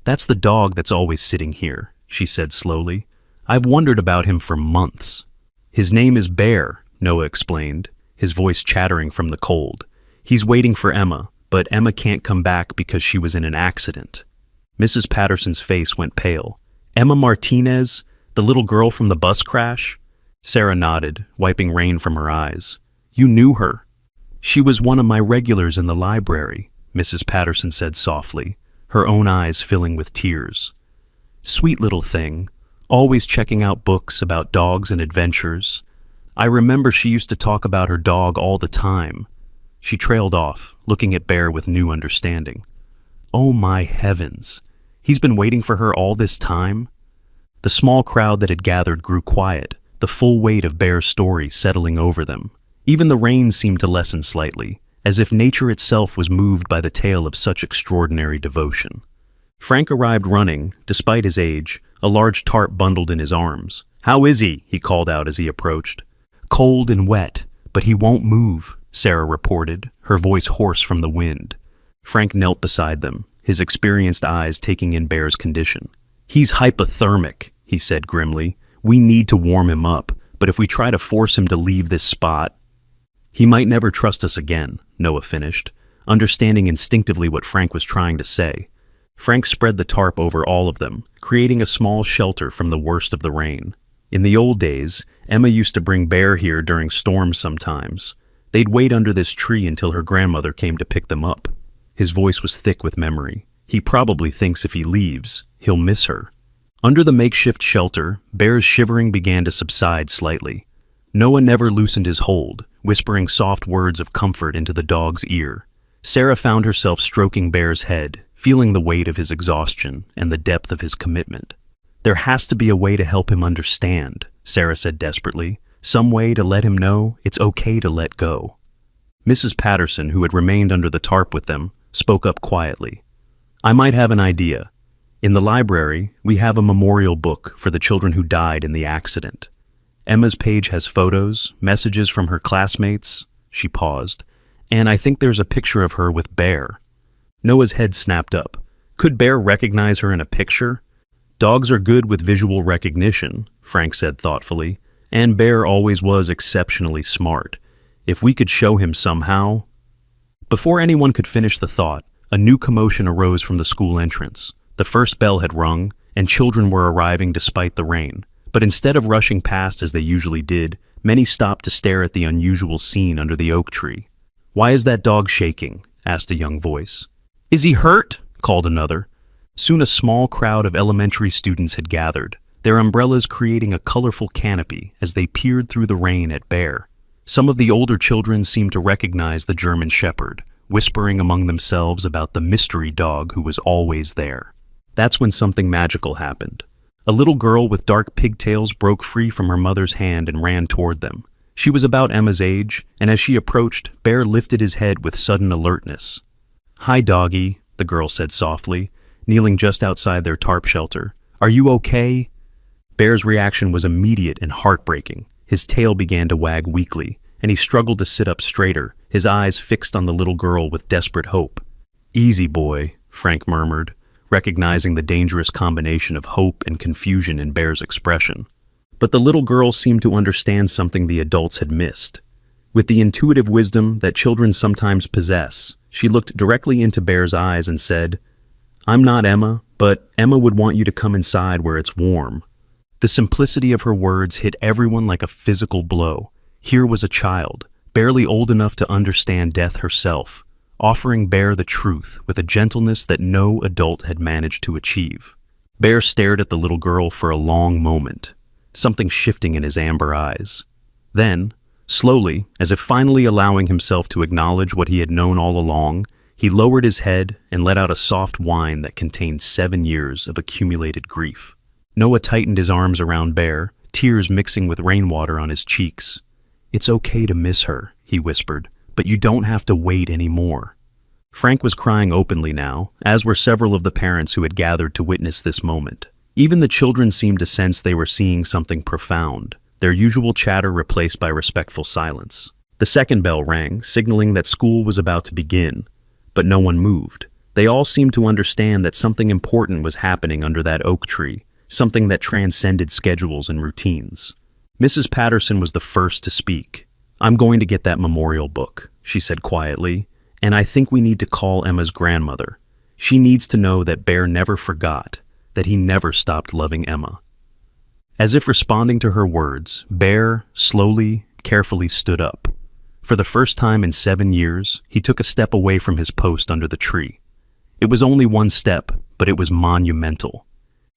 "That's the dog that's always sitting here," she said slowly. "I've wondered about him for months." "His name is Bear," Noah explained, his voice chattering from the cold. "He's waiting for Emma, but Emma can't come back because she was in an accident." Mrs. Patterson's face went pale. "Emma Martinez, the little girl from the bus crash?" Sarah nodded, wiping rain from her eyes. "You knew her." "She was one of my regulars in the library," Mrs. Patterson said softly, her own eyes filling with tears. "Sweet little thing, always checking out books about dogs and adventures. I remember she used to talk about her dog all the time." She trailed off, looking at Bear with new understanding. "Oh my heavens! He's been waiting for her all this time?" The small crowd that had gathered grew quiet, the full weight of Bear's story settling over them. Even the rain seemed to lessen slightly, as if nature itself was moved by the tale of such extraordinary devotion. Frank arrived running, despite his age, a large tarp bundled in his arms. "How is he?" he called out as he approached. "Cold and wet, but he won't move," Sarah reported, her voice hoarse from the wind. Frank knelt beside them, his experienced eyes taking in Bear's condition. "He's hypothermic," he said grimly. "We need to warm him up, but if we try to force him to leave this spot—" "He might never trust us again," Noah finished, understanding instinctively what Frank was trying to say. Frank spread the tarp over all of them, creating a small shelter from the worst of the rain. In the old days, Emma used to bring Bear here during storms sometimes. They'd wait under this tree until her grandmother came to pick them up. His voice was thick with memory. "He probably thinks if he leaves, he'll miss her." Under the makeshift shelter, Bear's shivering began to subside slightly. Noah never loosened his hold, whispering soft words of comfort into the dog's ear. Sarah found herself stroking Bear's head, feeling the weight of his exhaustion and the depth of his commitment. "There has to be a way to help him understand," Sarah said desperately. "Some way to let him know it's okay to let go." Mrs. Patterson, who had remained under the tarp with them, spoke up quietly. "I might have an idea. In the library, we have a memorial book for the children who died in the accident. Emma's page has photos, messages from her classmates." She paused. "And I think there's a picture of her with Bear." Noah's head snapped up. Could Bear recognize her in a picture? "Dogs are good with visual recognition," Frank said thoughtfully, "and Bear always was exceptionally smart. If we could show him somehow—" Before anyone could finish the thought, a new commotion arose from the school entrance. The first bell had rung, and children were arriving despite the rain. But instead of rushing past as they usually did, many stopped to stare at the unusual scene under the oak tree. "Why is that dog shaking?" asked a young voice. "Is he hurt?" called another. Soon a small crowd of elementary students had gathered, their umbrellas creating a colorful canopy as they peered through the rain at Bear. Some of the older children seemed to recognize the German shepherd, whispering among themselves about the mystery dog who was always there. That's when something magical happened. A little girl with dark pigtails broke free from her mother's hand and ran toward them. She was about Emma's age, and as she approached, Bear lifted his head with sudden alertness. "Hi, doggy," the girl said softly, kneeling just outside their tarp shelter. "Are you okay?" Bear's reaction was immediate and heartbreaking. His tail began to wag weakly, and he struggled to sit up straighter, his eyes fixed on the little girl with desperate hope. "Easy, boy," Frank murmured, recognizing the dangerous combination of hope and confusion in Bear's expression. But the little girl seemed to understand something the adults had missed. With the intuitive wisdom that children sometimes possess, she looked directly into Bear's eyes and said, "I'm not Emma, but Emma would want you to come inside where it's warm." The simplicity of her words hit everyone like a physical blow. Here was a child, barely old enough to understand death herself, offering Bear the truth with a gentleness that no adult had managed to achieve. Bear stared at the little girl for a long moment, something shifting in his amber eyes. Then, slowly, as if finally allowing himself to acknowledge what he had known all along, he lowered his head and let out a soft whine that contained 7 years of accumulated grief. Noah tightened his arms around Bear, tears mixing with rainwater on his cheeks. "It's okay to miss her," he whispered, "but you don't have to wait anymore." Frank was crying openly now, as were several of the parents who had gathered to witness this moment. Even the children seemed to sense they were seeing something profound, their usual chatter replaced by respectful silence. The second bell rang, signaling that school was about to begin, but no one moved. They all seemed to understand that something important was happening under that oak tree, something that transcended schedules and routines. Mrs. Patterson was the first to speak. "I'm going to get that memorial book," she said quietly, "and I think we need to call Emma's grandmother. She needs to know that Bear never forgot, that he never stopped loving Emma." As if responding to her words, Bear slowly, carefully stood up. For the first time in 7 years, he took a step away from his post under the tree. It was only one step, but it was monumental.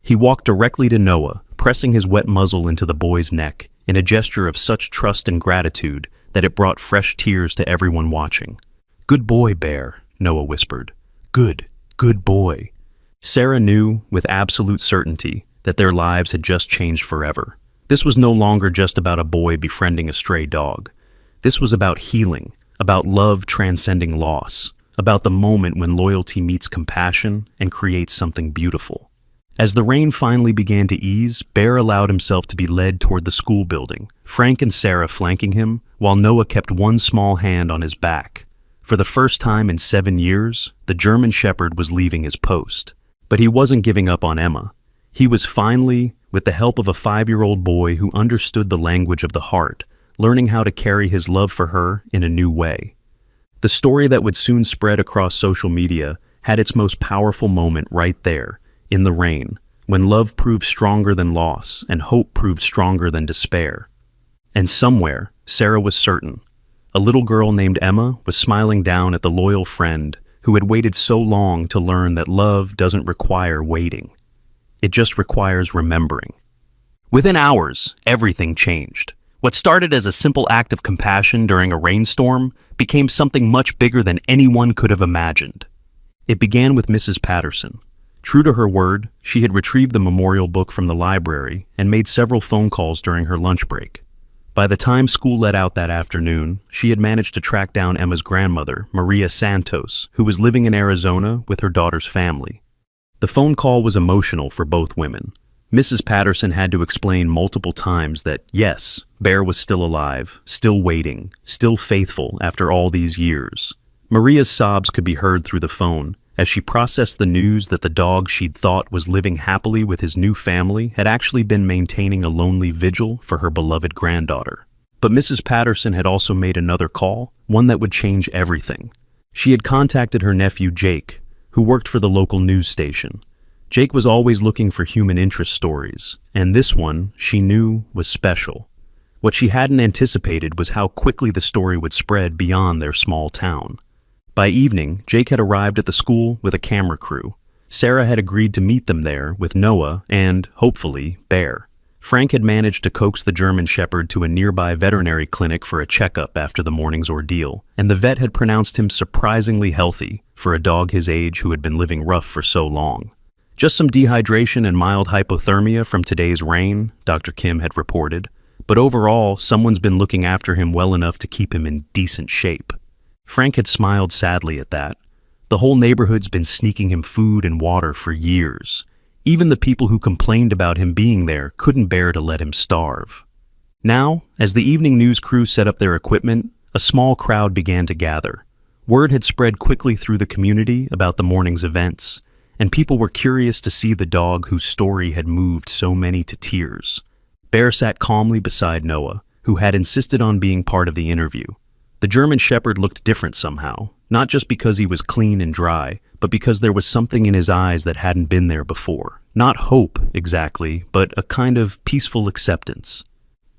He walked directly to Noah, pressing his wet muzzle into the boy's neck in a gesture of such trust and gratitude that it brought fresh tears to everyone watching. "Good boy, Bear," Noah whispered. Good boy." Sarah knew, with absolute certainty, that their lives had just changed forever. This was no longer just about a boy befriending a stray dog. This was about healing, about love transcending loss, about the moment when loyalty meets compassion and creates something beautiful. As the rain finally began to ease, Bear allowed himself to be led toward the school building, Frank and Sarah flanking him, while Noah kept one small hand on his back. For the first time in 7 years, the German Shepherd was leaving his post. But he wasn't giving up on Emma. He was finally, with the help of a 5-year-old boy who understood the language of the heart, learning how to carry his love for her in a new way. The story that would soon spread across social media had its most powerful moment right there, in the rain, when love proved stronger than loss and hope proved stronger than despair. And somewhere, Sarah was certain, a little girl named Emma was smiling down at the loyal friend who had waited so long to learn that love doesn't require waiting. It just requires remembering. Within hours, everything changed. What started as a simple act of compassion during a rainstorm became something much bigger than anyone could have imagined. It began with Mrs. Patterson. True to her word, she had retrieved the memorial book from the library and made several phone calls during her lunch break. By the time school let out that afternoon, she had managed to track down Emma's grandmother, Maria Santos, who was living in Arizona with her daughter's family. The phone call was emotional for both women. Mrs. Patterson had to explain multiple times that, yes, Bear was still alive, still waiting, still faithful after all these years. Maria's sobs could be heard through the phone as she processed the news that the dog she'd thought was living happily with his new family had actually been maintaining a lonely vigil for her beloved granddaughter. But Mrs. Patterson had also made another call, one that would change everything. She had contacted her nephew Jake, who worked for the local news station. Jake was always looking for human interest stories, and this one, she knew, was special. What she hadn't anticipated was how quickly the story would spread beyond their small town. By evening, Jake had arrived at the school with a camera crew. Sarah had agreed to meet them there with Noah and, hopefully, Bear. Frank had managed to coax the German Shepherd to a nearby veterinary clinic for a checkup after the morning's ordeal, and the vet had pronounced him surprisingly healthy for a dog his age who had been living rough for so long. Just some dehydration and mild hypothermia from today's rain, Dr. Kim had reported, but overall, someone's been looking after him well enough to keep him in decent shape. Frank had smiled sadly at that. The whole neighborhood's been sneaking him food and water for years. Even the people who complained about him being there couldn't bear to let him starve. Now, as the evening news crew set up their equipment, a small crowd began to gather. Word had spread quickly through the community about the morning's events, and people were curious to see the dog whose story had moved so many to tears. Bear sat calmly beside Noah, who had insisted on being part of the interview. The German Shepherd looked different somehow, not just because he was clean and dry, but because there was something in his eyes that hadn't been there before. Not hope, exactly, but a kind of peaceful acceptance.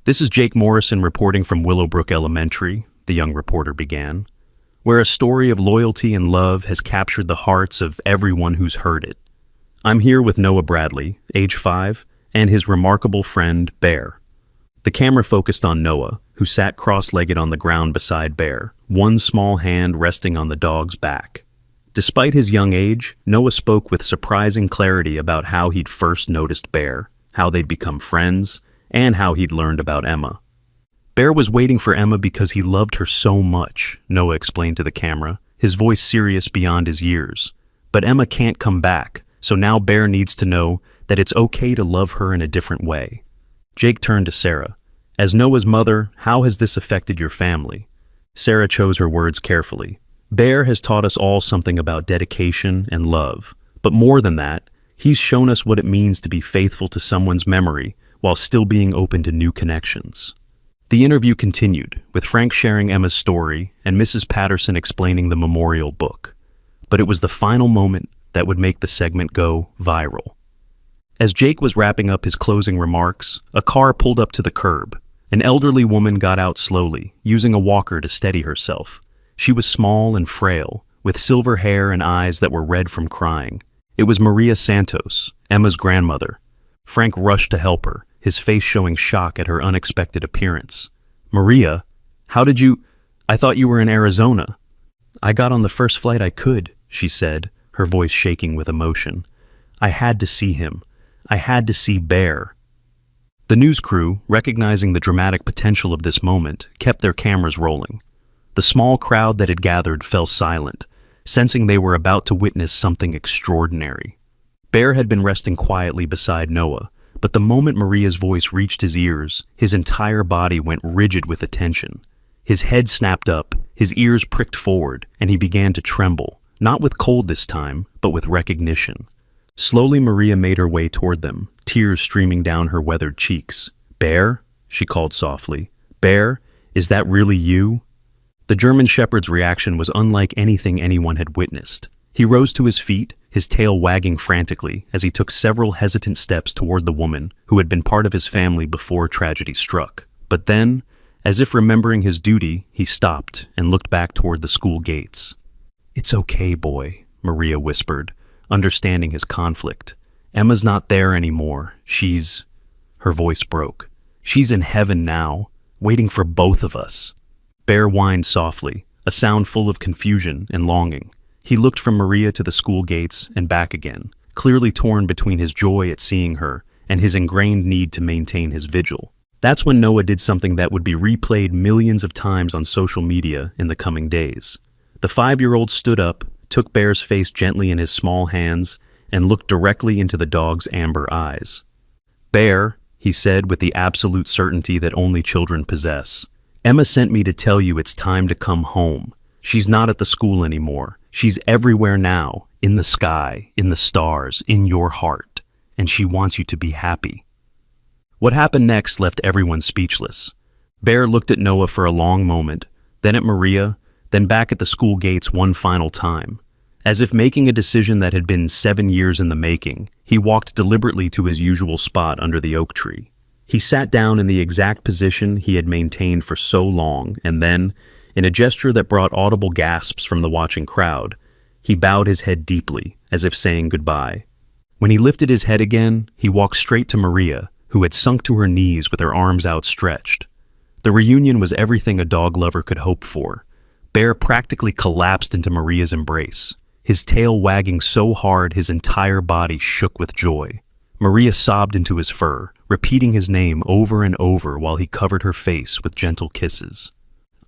"This is Jake Morrison reporting from Willowbrook Elementary," the young reporter began, "where a story of loyalty and love has captured the hearts of everyone who's heard it. I'm here with Noah Bradley, age 5, and his remarkable friend, Bear." The camera focused on Noah, who sat cross-legged on the ground beside Bear, one small hand resting on the dog's back. Despite his young age, Noah spoke with surprising clarity about how he'd first noticed Bear, how they'd become friends, and how he'd learned about Emma. "Bear was waiting for Emma because he loved her so much," Noah explained to the camera, his voice serious beyond his years. "But Emma can't come back, so now Bear needs to know that it's okay to love her in a different way." Jake turned to Sarah. "As Noah's mother, how has this affected your family?" Sarah chose her words carefully. "Bear has taught us all something about dedication and love. But more than that, he's shown us what it means to be faithful to someone's memory while still being open to new connections." The interview continued, with Frank sharing Emma's story and Mrs. Patterson explaining the memorial book. But it was the final moment that would make the segment go viral. As Jake was wrapping up his closing remarks, a car pulled up to the curb. An elderly woman got out slowly, using a walker to steady herself. She was small and frail, with silver hair and eyes that were red from crying. It was Maria Santos, Emma's grandmother. Frank rushed to help her, his face showing shock at her unexpected appearance. "Maria, how did you... I thought you were in Arizona." "I got on the first flight I could," she said, her voice shaking with emotion. "I had to see him. I had to see Bear." The news crew, recognizing the dramatic potential of this moment, kept their cameras rolling. The small crowd that had gathered fell silent, sensing they were about to witness something extraordinary. Bear had been resting quietly beside Noah, but the moment Maria's voice reached his ears, his entire body went rigid with attention. His head snapped up, his ears pricked forward, and he began to tremble, not with cold this time, but with recognition. Slowly, Maria made her way toward them, tears streaming down her weathered cheeks. "Bear?" she called softly. "Bear, is that really you?" The German Shepherd's reaction was unlike anything anyone had witnessed. He rose to his feet, his tail wagging frantically as he took several hesitant steps toward the woman who had been part of his family before tragedy struck. But then, as if remembering his duty, he stopped and looked back toward the school gates. "It's okay, boy," Maria whispered, understanding his conflict. "Emma's not there anymore. She's..." Her voice broke. "She's in heaven now, waiting for both of us." Bear whined softly, a sound full of confusion and longing. He looked from Maria to the school gates and back again, clearly torn between his joy at seeing her and his ingrained need to maintain his vigil. That's when Noah did something that would be replayed millions of times on social media in the coming days. The 5-year-old stood up, took Bear's face gently in his small hands, and looked directly into the dog's amber eyes. "Bear," he said with the absolute certainty that only children possess, "Emma sent me to tell you it's time to come home. She's not at the school anymore. She's everywhere now, in the sky, in the stars, in your heart, and she wants you to be happy." What happened next left everyone speechless. Bear looked at Noah for a long moment, then at Maria, then back at the school gates one final time. As if making a decision that had been 7 years in the making, he walked deliberately to his usual spot under the oak tree. He sat down in the exact position he had maintained for so long, and then, in a gesture that brought audible gasps from the watching crowd, he bowed his head deeply, as if saying goodbye. When he lifted his head again, he walked straight to Maria, who had sunk to her knees with her arms outstretched. The reunion was everything a dog lover could hope for. Bear practically collapsed into Maria's embrace, his tail wagging so hard his entire body shook with joy. Maria sobbed into his fur, repeating his name over and over while he covered her face with gentle kisses.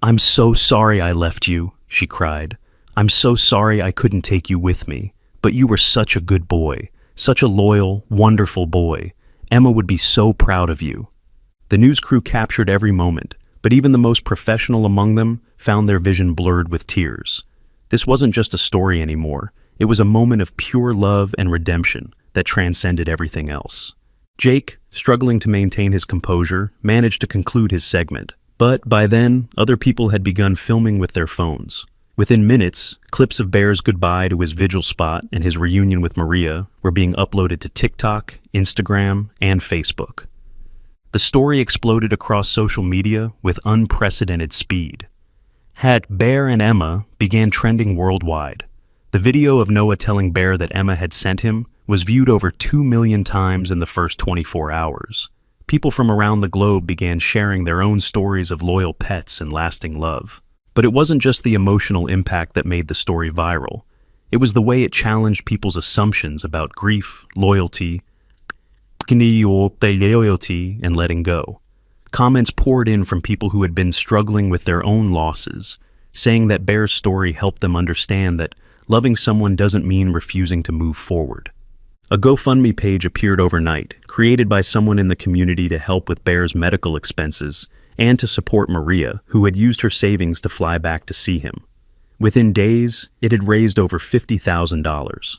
"I'm so sorry I left you," she cried. "I'm so sorry I couldn't take you with me, but you were such a good boy, such a loyal, wonderful boy. Emma would be so proud of you." The news crew captured every moment, but even the most professional among them found their vision blurred with tears. This wasn't just a story anymore. It was a moment of pure love and redemption that transcended everything else. Jake, struggling to maintain his composure, managed to conclude his segment. But by then, other people had begun filming with their phones. Within minutes, clips of Bear's goodbye to his vigil spot and his reunion with Maria were being uploaded to TikTok, Instagram, and Facebook. The story exploded across social media with unprecedented speed. Bear and Emma began trending worldwide. The video of Noah telling Bear that Emma had sent him was viewed over 2 million times in the first 24 hours. People from around the globe began sharing their own stories of loyal pets and lasting love. But it wasn't just the emotional impact that made the story viral. It was the way it challenged people's assumptions about grief, loyalty, and letting go. Comments poured in from people who had been struggling with their own losses, saying that Bear's story helped them understand that loving someone doesn't mean refusing to move forward. A GoFundMe page appeared overnight, created by someone in the community to help with Bear's medical expenses and to support Maria, who had used her savings to fly back to see him. Within days, it had raised over $50,000.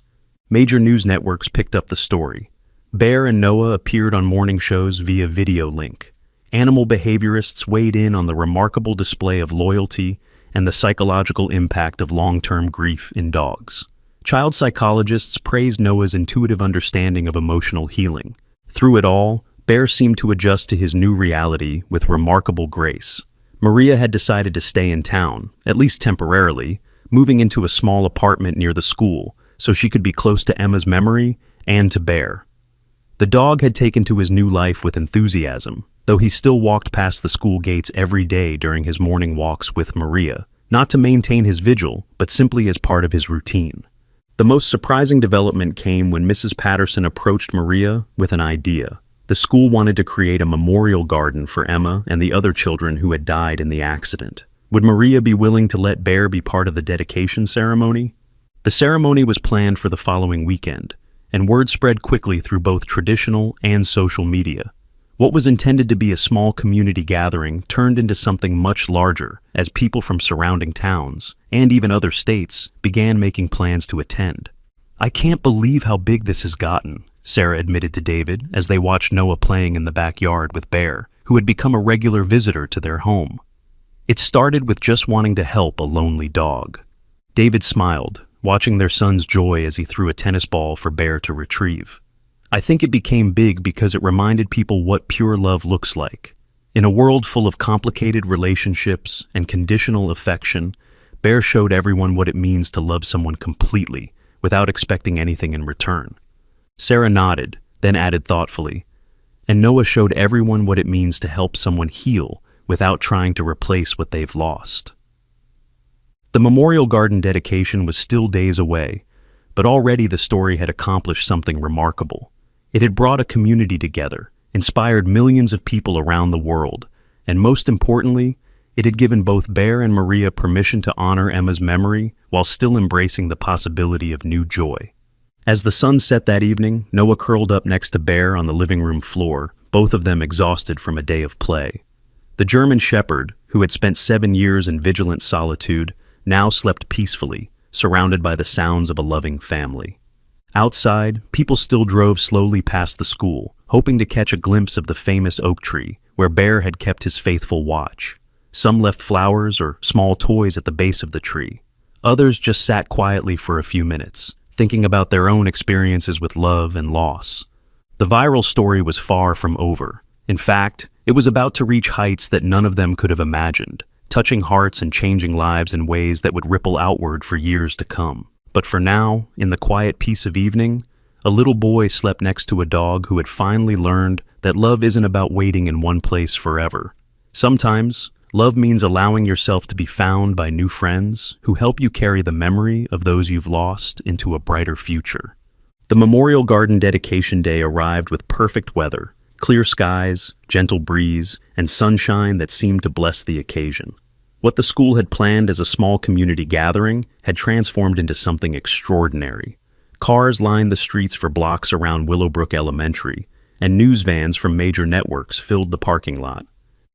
Major news networks picked up the story. Bear and Noah appeared on morning shows via video link. Animal behaviorists weighed in on the remarkable display of loyalty and the psychological impact of long-term grief in dogs. Child psychologists praised Noah's intuitive understanding of emotional healing. Through it all, Bear seemed to adjust to his new reality with remarkable grace. Maria had decided to stay in town, at least temporarily, moving into a small apartment near the school so she could be close to Emma's memory and to Bear. The dog had taken to his new life with enthusiasm, though he still walked past the school gates every day during his morning walks with Maria, not to maintain his vigil, but simply as part of his routine. The most surprising development came when Mrs. Patterson approached Maria with an idea. The school wanted to create a memorial garden for Emma and the other children who had died in the accident. Would Maria be willing to let Bear be part of the dedication ceremony? The ceremony was planned for the following weekend, and word spread quickly through both traditional and social media. What was intended to be a small community gathering turned into something much larger as people from surrounding towns, and even other states, began making plans to attend. "I can't believe how big this has gotten," Sarah admitted to David as they watched Noah playing in the backyard with Bear, who had become a regular visitor to their home. It started with just wanting to help a lonely dog. David smiled, watching their son's joy as he threw a tennis ball for Bear to retrieve. "I think it became big because it reminded people what pure love looks like. In a world full of complicated relationships and conditional affection, Bear showed everyone what it means to love someone completely, without expecting anything in return." Sarah nodded, then added thoughtfully, "And Noah showed everyone what it means to help someone heal without trying to replace what they've lost." The Memorial Garden dedication was still days away, but already the story had accomplished something remarkable. It had brought a community together, inspired millions of people around the world, and most importantly, it had given both Bear and Maria permission to honor Emma's memory while still embracing the possibility of new joy. As the sun set that evening, Noah curled up next to Bear on the living room floor, both of them exhausted from a day of play. The German Shepherd, who had spent 7 years in vigilant solitude, now slept peacefully, surrounded by the sounds of a loving family. Outside, people still drove slowly past the school, hoping to catch a glimpse of the famous oak tree, where Bear had kept his faithful watch. Some left flowers or small toys at the base of the tree. Others just sat quietly for a few minutes, thinking about their own experiences with love and loss. The viral story was far from over. In fact, it was about to reach heights that none of them could have imagined, touching hearts and changing lives in ways that would ripple outward for years to come. But for now, in the quiet peace of evening, a little boy slept next to a dog who had finally learned that love isn't about waiting in one place forever. Sometimes, love means allowing yourself to be found by new friends who help you carry the memory of those you've lost into a brighter future. The Memorial Garden dedication day arrived with perfect weather, clear skies, gentle breeze, and sunshine that seemed to bless the occasion. What the school had planned as a small community gathering had transformed into something extraordinary. Cars lined the streets for blocks around Willowbrook Elementary, and news vans from major networks filled the parking lot.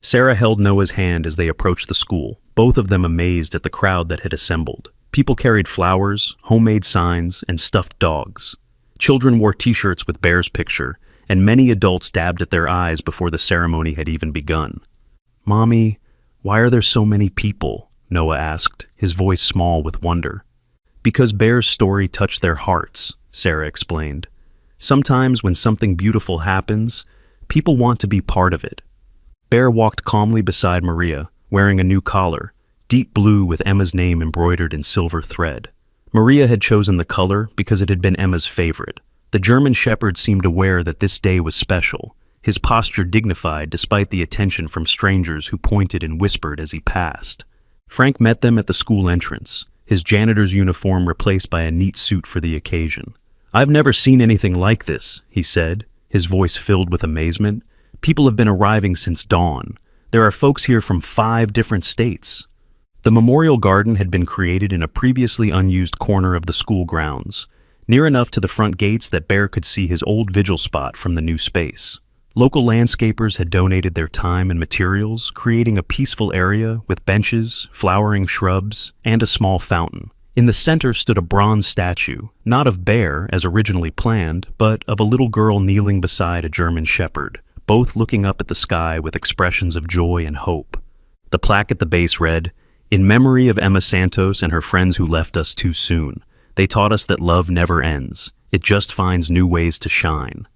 Sarah held Noah's hand as they approached the school, both of them amazed at the crowd that had assembled. People carried flowers, homemade signs, and stuffed dogs. Children wore t-shirts with Bear's picture, and many adults dabbed at their eyes before the ceremony had even begun. "Mommy, why are there so many people?" Noah asked, his voice small with wonder. "Because Bear's story touched their hearts," Sarah explained. "Sometimes when something beautiful happens, people want to be part of it." Bear walked calmly beside Maria, wearing a new collar, deep blue with Emma's name embroidered in silver thread. Maria had chosen the color because it had been Emma's favorite. The German Shepherd seemed aware that this day was special, his posture dignified despite the attention from strangers who pointed and whispered as he passed. Frank met them at the school entrance, his janitor's uniform replaced by a neat suit for the occasion. "I've never seen anything like this," he said, his voice filled with amazement. "People have been arriving since dawn. There are folks here from 5 different states." The Memorial Garden had been created in a previously unused corner of the school grounds, near enough to the front gates that Bear could see his old vigil spot from the new space. Local landscapers had donated their time and materials, creating a peaceful area with benches, flowering shrubs, and a small fountain. In the center stood a bronze statue, not of Bear as originally planned, but of a little girl kneeling beside a German Shepherd, both looking up at the sky with expressions of joy and hope. The plaque at the base read, "In memory of Emma Santos and her friends who left us too soon. They taught us that love never ends. It just finds new ways to shine."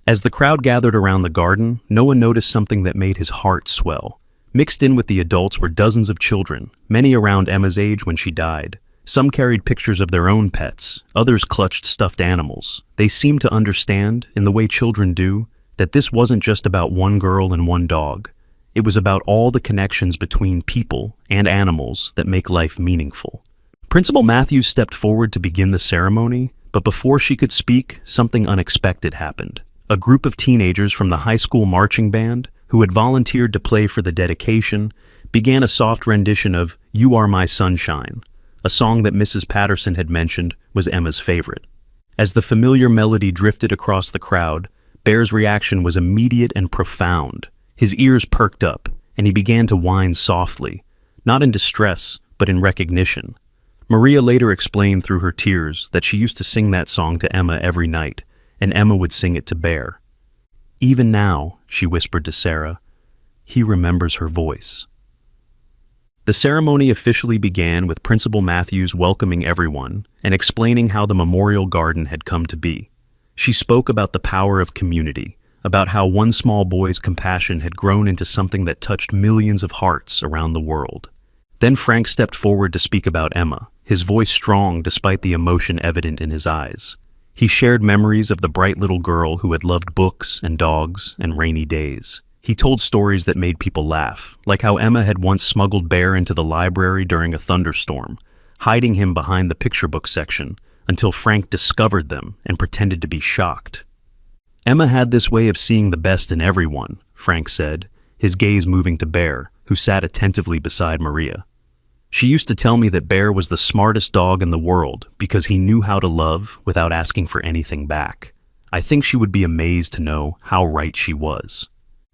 As the crowd gathered around the garden, Noah noticed something that made his heart swell. Mixed in with the adults were dozens of children, many around Emma's age when she died. Some carried pictures of their own pets, others clutched stuffed animals. They seemed to understand, in the way children do, that this wasn't just about one girl and one dog. It was about all the connections between people and animals that make life meaningful. Principal Matthews stepped forward to begin the ceremony, but before she could speak, something unexpected happened. A group of teenagers from the high school marching band, who had volunteered to play for the dedication, began a soft rendition of "You Are My Sunshine," a song that Mrs. Patterson had mentioned was Emma's favorite. As the familiar melody drifted across the crowd, Bear's reaction was immediate and profound. His ears perked up, and he began to whine softly, not in distress, but in recognition. Maria later explained through her tears that she used to sing that song to Emma every night, and Emma would sing it to Bear. "Even now," she whispered to Sarah, "he remembers her voice." The ceremony officially began with Principal Matthews welcoming everyone and explaining how the Memorial Garden had come to be. She spoke about the power of community, about how one small boy's compassion had grown into something that touched millions of hearts around the world. Then Frank stepped forward to speak about Emma, his voice strong despite the emotion evident in his eyes. He shared memories of the bright little girl who had loved books and dogs and rainy days. He told stories that made people laugh, like how Emma had once smuggled Bear into the library during a thunderstorm, hiding him behind the picture book section until Frank discovered them and pretended to be shocked. "Emma had this way of seeing the best in everyone," Frank said, his gaze moving to Bear, who sat attentively beside Maria. "She used to tell me that Bear was the smartest dog in the world because he knew how to love without asking for anything back. I think she would be amazed to know how right she was."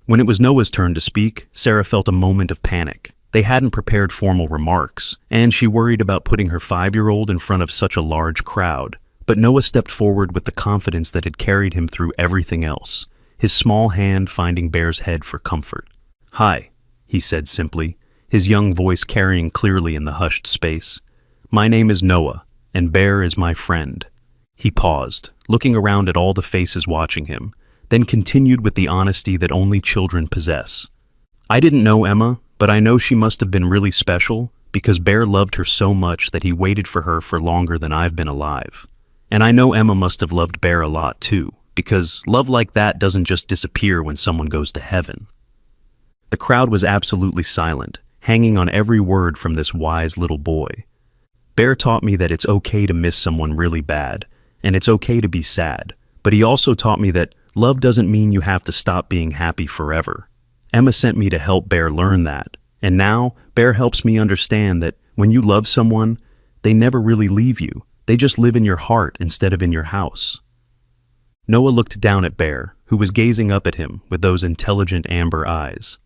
When it was Noah's turn to speak, Sarah felt a moment of panic. They hadn't prepared formal remarks, and she worried about putting her 5-year-old in front of such a large crowd. But Noah stepped forward with the confidence that had carried him through everything else, his small hand finding Bear's head for comfort. "Hi," he said simply, his young voice carrying clearly in the hushed space. "My name is Noah, and Bear is my friend." He paused, looking around at all the faces watching him, then continued with the honesty that only children possess. "I didn't know Emma, but I know she must have been really special because Bear loved her so much that he waited for her for longer than I've been alive. And I know Emma must have loved Bear a lot too, because love like that doesn't just disappear when someone goes to heaven. The crowd was absolutely silent, hanging on every word from this wise little boy. Bear taught me that it's okay to miss someone really bad, and it's okay to be sad, but he also taught me that love doesn't mean you have to stop being happy forever. Emma sent me to help Bear learn that, and now Bear helps me understand that when you love someone, they never really leave you. They just live in your heart instead of in your house. Noah looked down at Bear, who was gazing up at him with those intelligent amber eyes.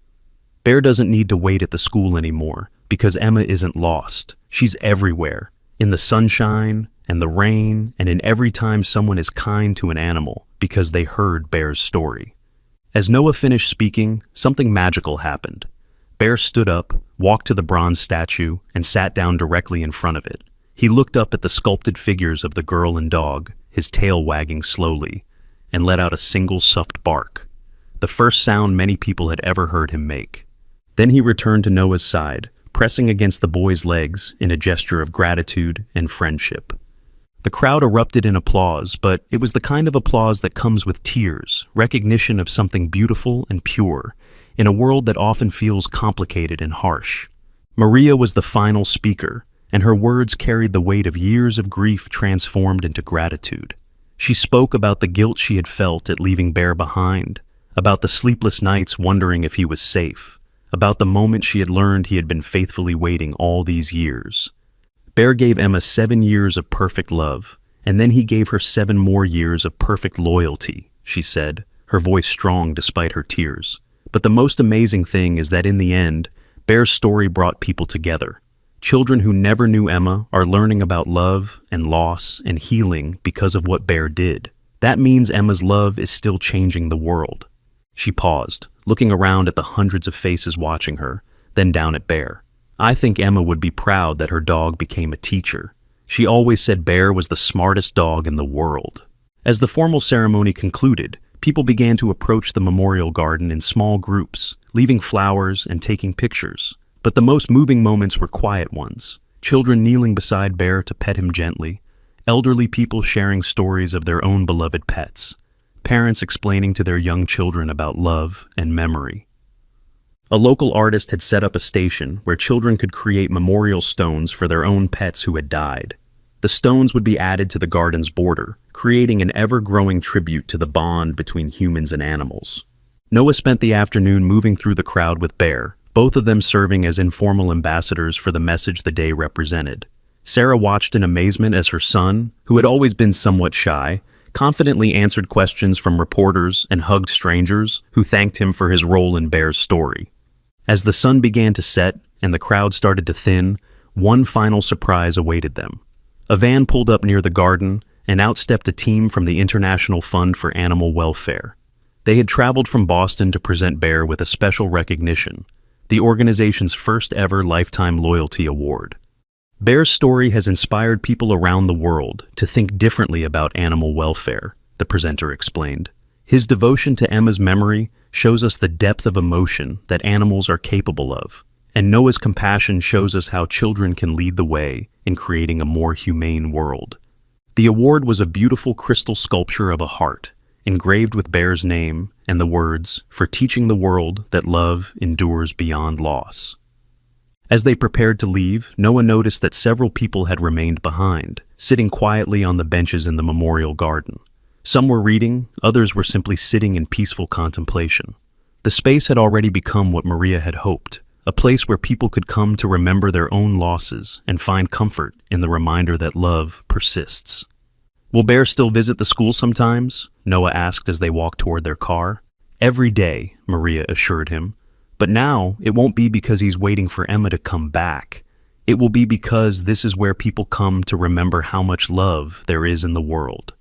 Bear doesn't need to wait at the school anymore, because Emma isn't lost. She's everywhere, in the sunshine and the rain, and in every time someone is kind to an animal because they heard Bear's story. As Noah finished speaking, something magical happened. Bear stood up, walked to the bronze statue, and sat down directly in front of it. He looked up at the sculpted figures of the girl and dog, his tail wagging slowly, and let out a single soft bark, the first sound many people had ever heard him make. Then he returned to Noah's side, pressing against the boy's legs in a gesture of gratitude and friendship. The crowd erupted in applause, but it was the kind of applause that comes with tears, recognition of something beautiful and pure, in a world that often feels complicated and harsh. Maria was the final speaker, and her words carried the weight of years of grief transformed into gratitude. She spoke about the guilt she had felt at leaving Bear behind, about the sleepless nights wondering if he was safe, about the moment she had learned he had been faithfully waiting all these years. Bear gave Emma 7 years of perfect love, and then he gave her 7 more years of perfect loyalty, she said, her voice strong despite her tears. But the most amazing thing is that in the end, Bear's story brought people together. Children who never knew Emma are learning about love and loss and healing because of what Bear did. That means Emma's love is still changing the world. She paused, looking around at the hundreds of faces watching her, then down at Bear. I think Emma would be proud that her dog became a teacher. She always said Bear was the smartest dog in the world. As the formal ceremony concluded, people began to approach the memorial garden in small groups, leaving flowers and taking pictures. But the most moving moments were quiet ones. Children kneeling beside Bear to pet him gently, elderly people sharing stories of their own beloved pets, parents explaining to their young children about love and memory. A local artist had set up a station where children could create memorial stones for their own pets who had died. The stones would be added to the garden's border, creating an ever-growing tribute to the bond between humans and animals. Noah spent the afternoon moving through the crowd with Bear, both of them serving as informal ambassadors for the message the day represented. Sarah watched in amazement as her son, who had always been somewhat shy, confidently answered questions from reporters and hugged strangers who thanked him for his role in Bear's story. As the sun began to set and the crowd started to thin, one final surprise awaited them. A van pulled up near the garden, and out stepped a team from the International Fund for Animal Welfare. They had traveled from Boston to present Bear with a special recognition, the organization's first ever Lifetime Loyalty Award. Bear's story has inspired people around the world to think differently about animal welfare, the presenter explained. His devotion to Emma's memory shows us the depth of emotion that animals are capable of, and Noah's compassion shows us how children can lead the way in creating a more humane world. The award was a beautiful crystal sculpture of a heart, engraved with Bear's name and the words, "For teaching the world that love endures beyond loss." As they prepared to leave, Noah noticed that several people had remained behind, sitting quietly on the benches in the memorial garden. Some were reading, others were simply sitting in peaceful contemplation. The space had already become what Maria had hoped, a place where people could come to remember their own losses and find comfort in the reminder that love persists. "Will Bear still visit the school sometimes?" Noah asked as they walked toward their car. "Every day," Maria assured him. "But now, it won't be because he's waiting for Emma to come back. It will be because this is where people come to remember how much love there is in the world."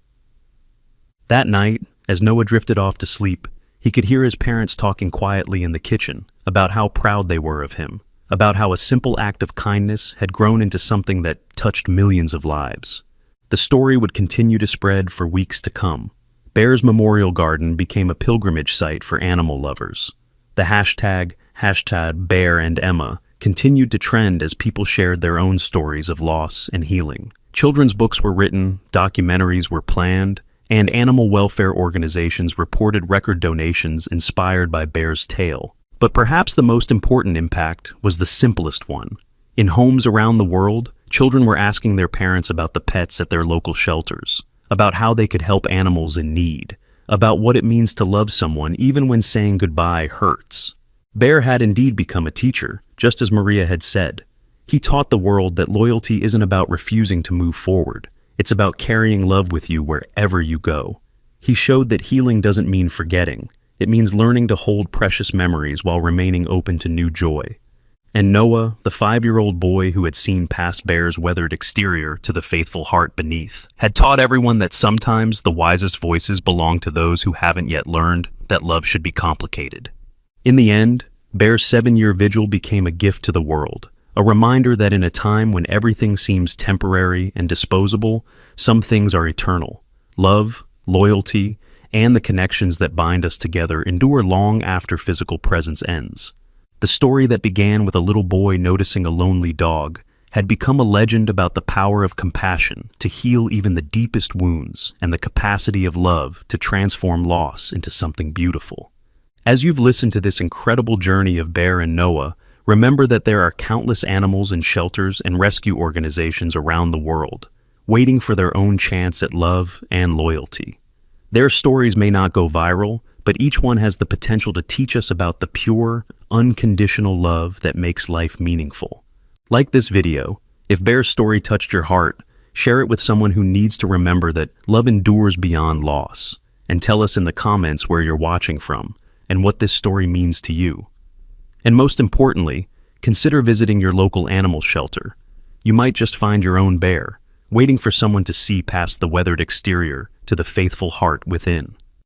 That night, as Noah drifted off to sleep, he could hear his parents talking quietly in the kitchen about how proud they were of him, about how a simple act of kindness had grown into something that touched millions of lives. The story would continue to spread for weeks to come. Bear's Memorial Garden became a pilgrimage site for animal lovers. The hashtag #BearAndEmma continued to trend as people shared their own stories of loss and healing. Children's books were written, documentaries were planned, and animal welfare organizations reported record donations inspired by Bear's tale. But perhaps the most important impact was the simplest one. In homes around the world, children were asking their parents about the pets at their local shelters, about how they could help animals in need, about what it means to love someone even when saying goodbye hurts. Bear had indeed become a teacher, just as Maria had said. He taught the world that loyalty isn't about refusing to move forward. It's about carrying love with you wherever you go. He showed that healing doesn't mean forgetting. It means learning to hold precious memories while remaining open to new joy. And Noah, the 5-year-old boy who had seen past Bear's weathered exterior to the faithful heart beneath, had taught everyone that sometimes the wisest voices belong to those who haven't yet learned that love should be complicated. In the end, Bear's 7-year vigil became a gift to the world, a reminder that in a time when everything seems temporary and disposable, some things are eternal. Love, loyalty, and the connections that bind us together endure long after physical presence ends. The story that began with a little boy noticing a lonely dog had become a legend about the power of compassion to heal even the deepest wounds and the capacity of love to transform loss into something beautiful. As you've listened to this incredible journey of Bear and Noah, remember that there are countless animals in shelters and rescue organizations around the world, waiting for their own chance at love and loyalty. Their stories may not go viral, but each one has the potential to teach us about the pure, unconditional love that makes life meaningful. Like this video, if Bear's story touched your heart, share it with someone who needs to remember that love endures beyond loss, and tell us in the comments where you're watching from and what this story means to you. And most importantly, consider visiting your local animal shelter. You might just find your own bear, waiting for someone to see past the weathered exterior to the faithful heart within.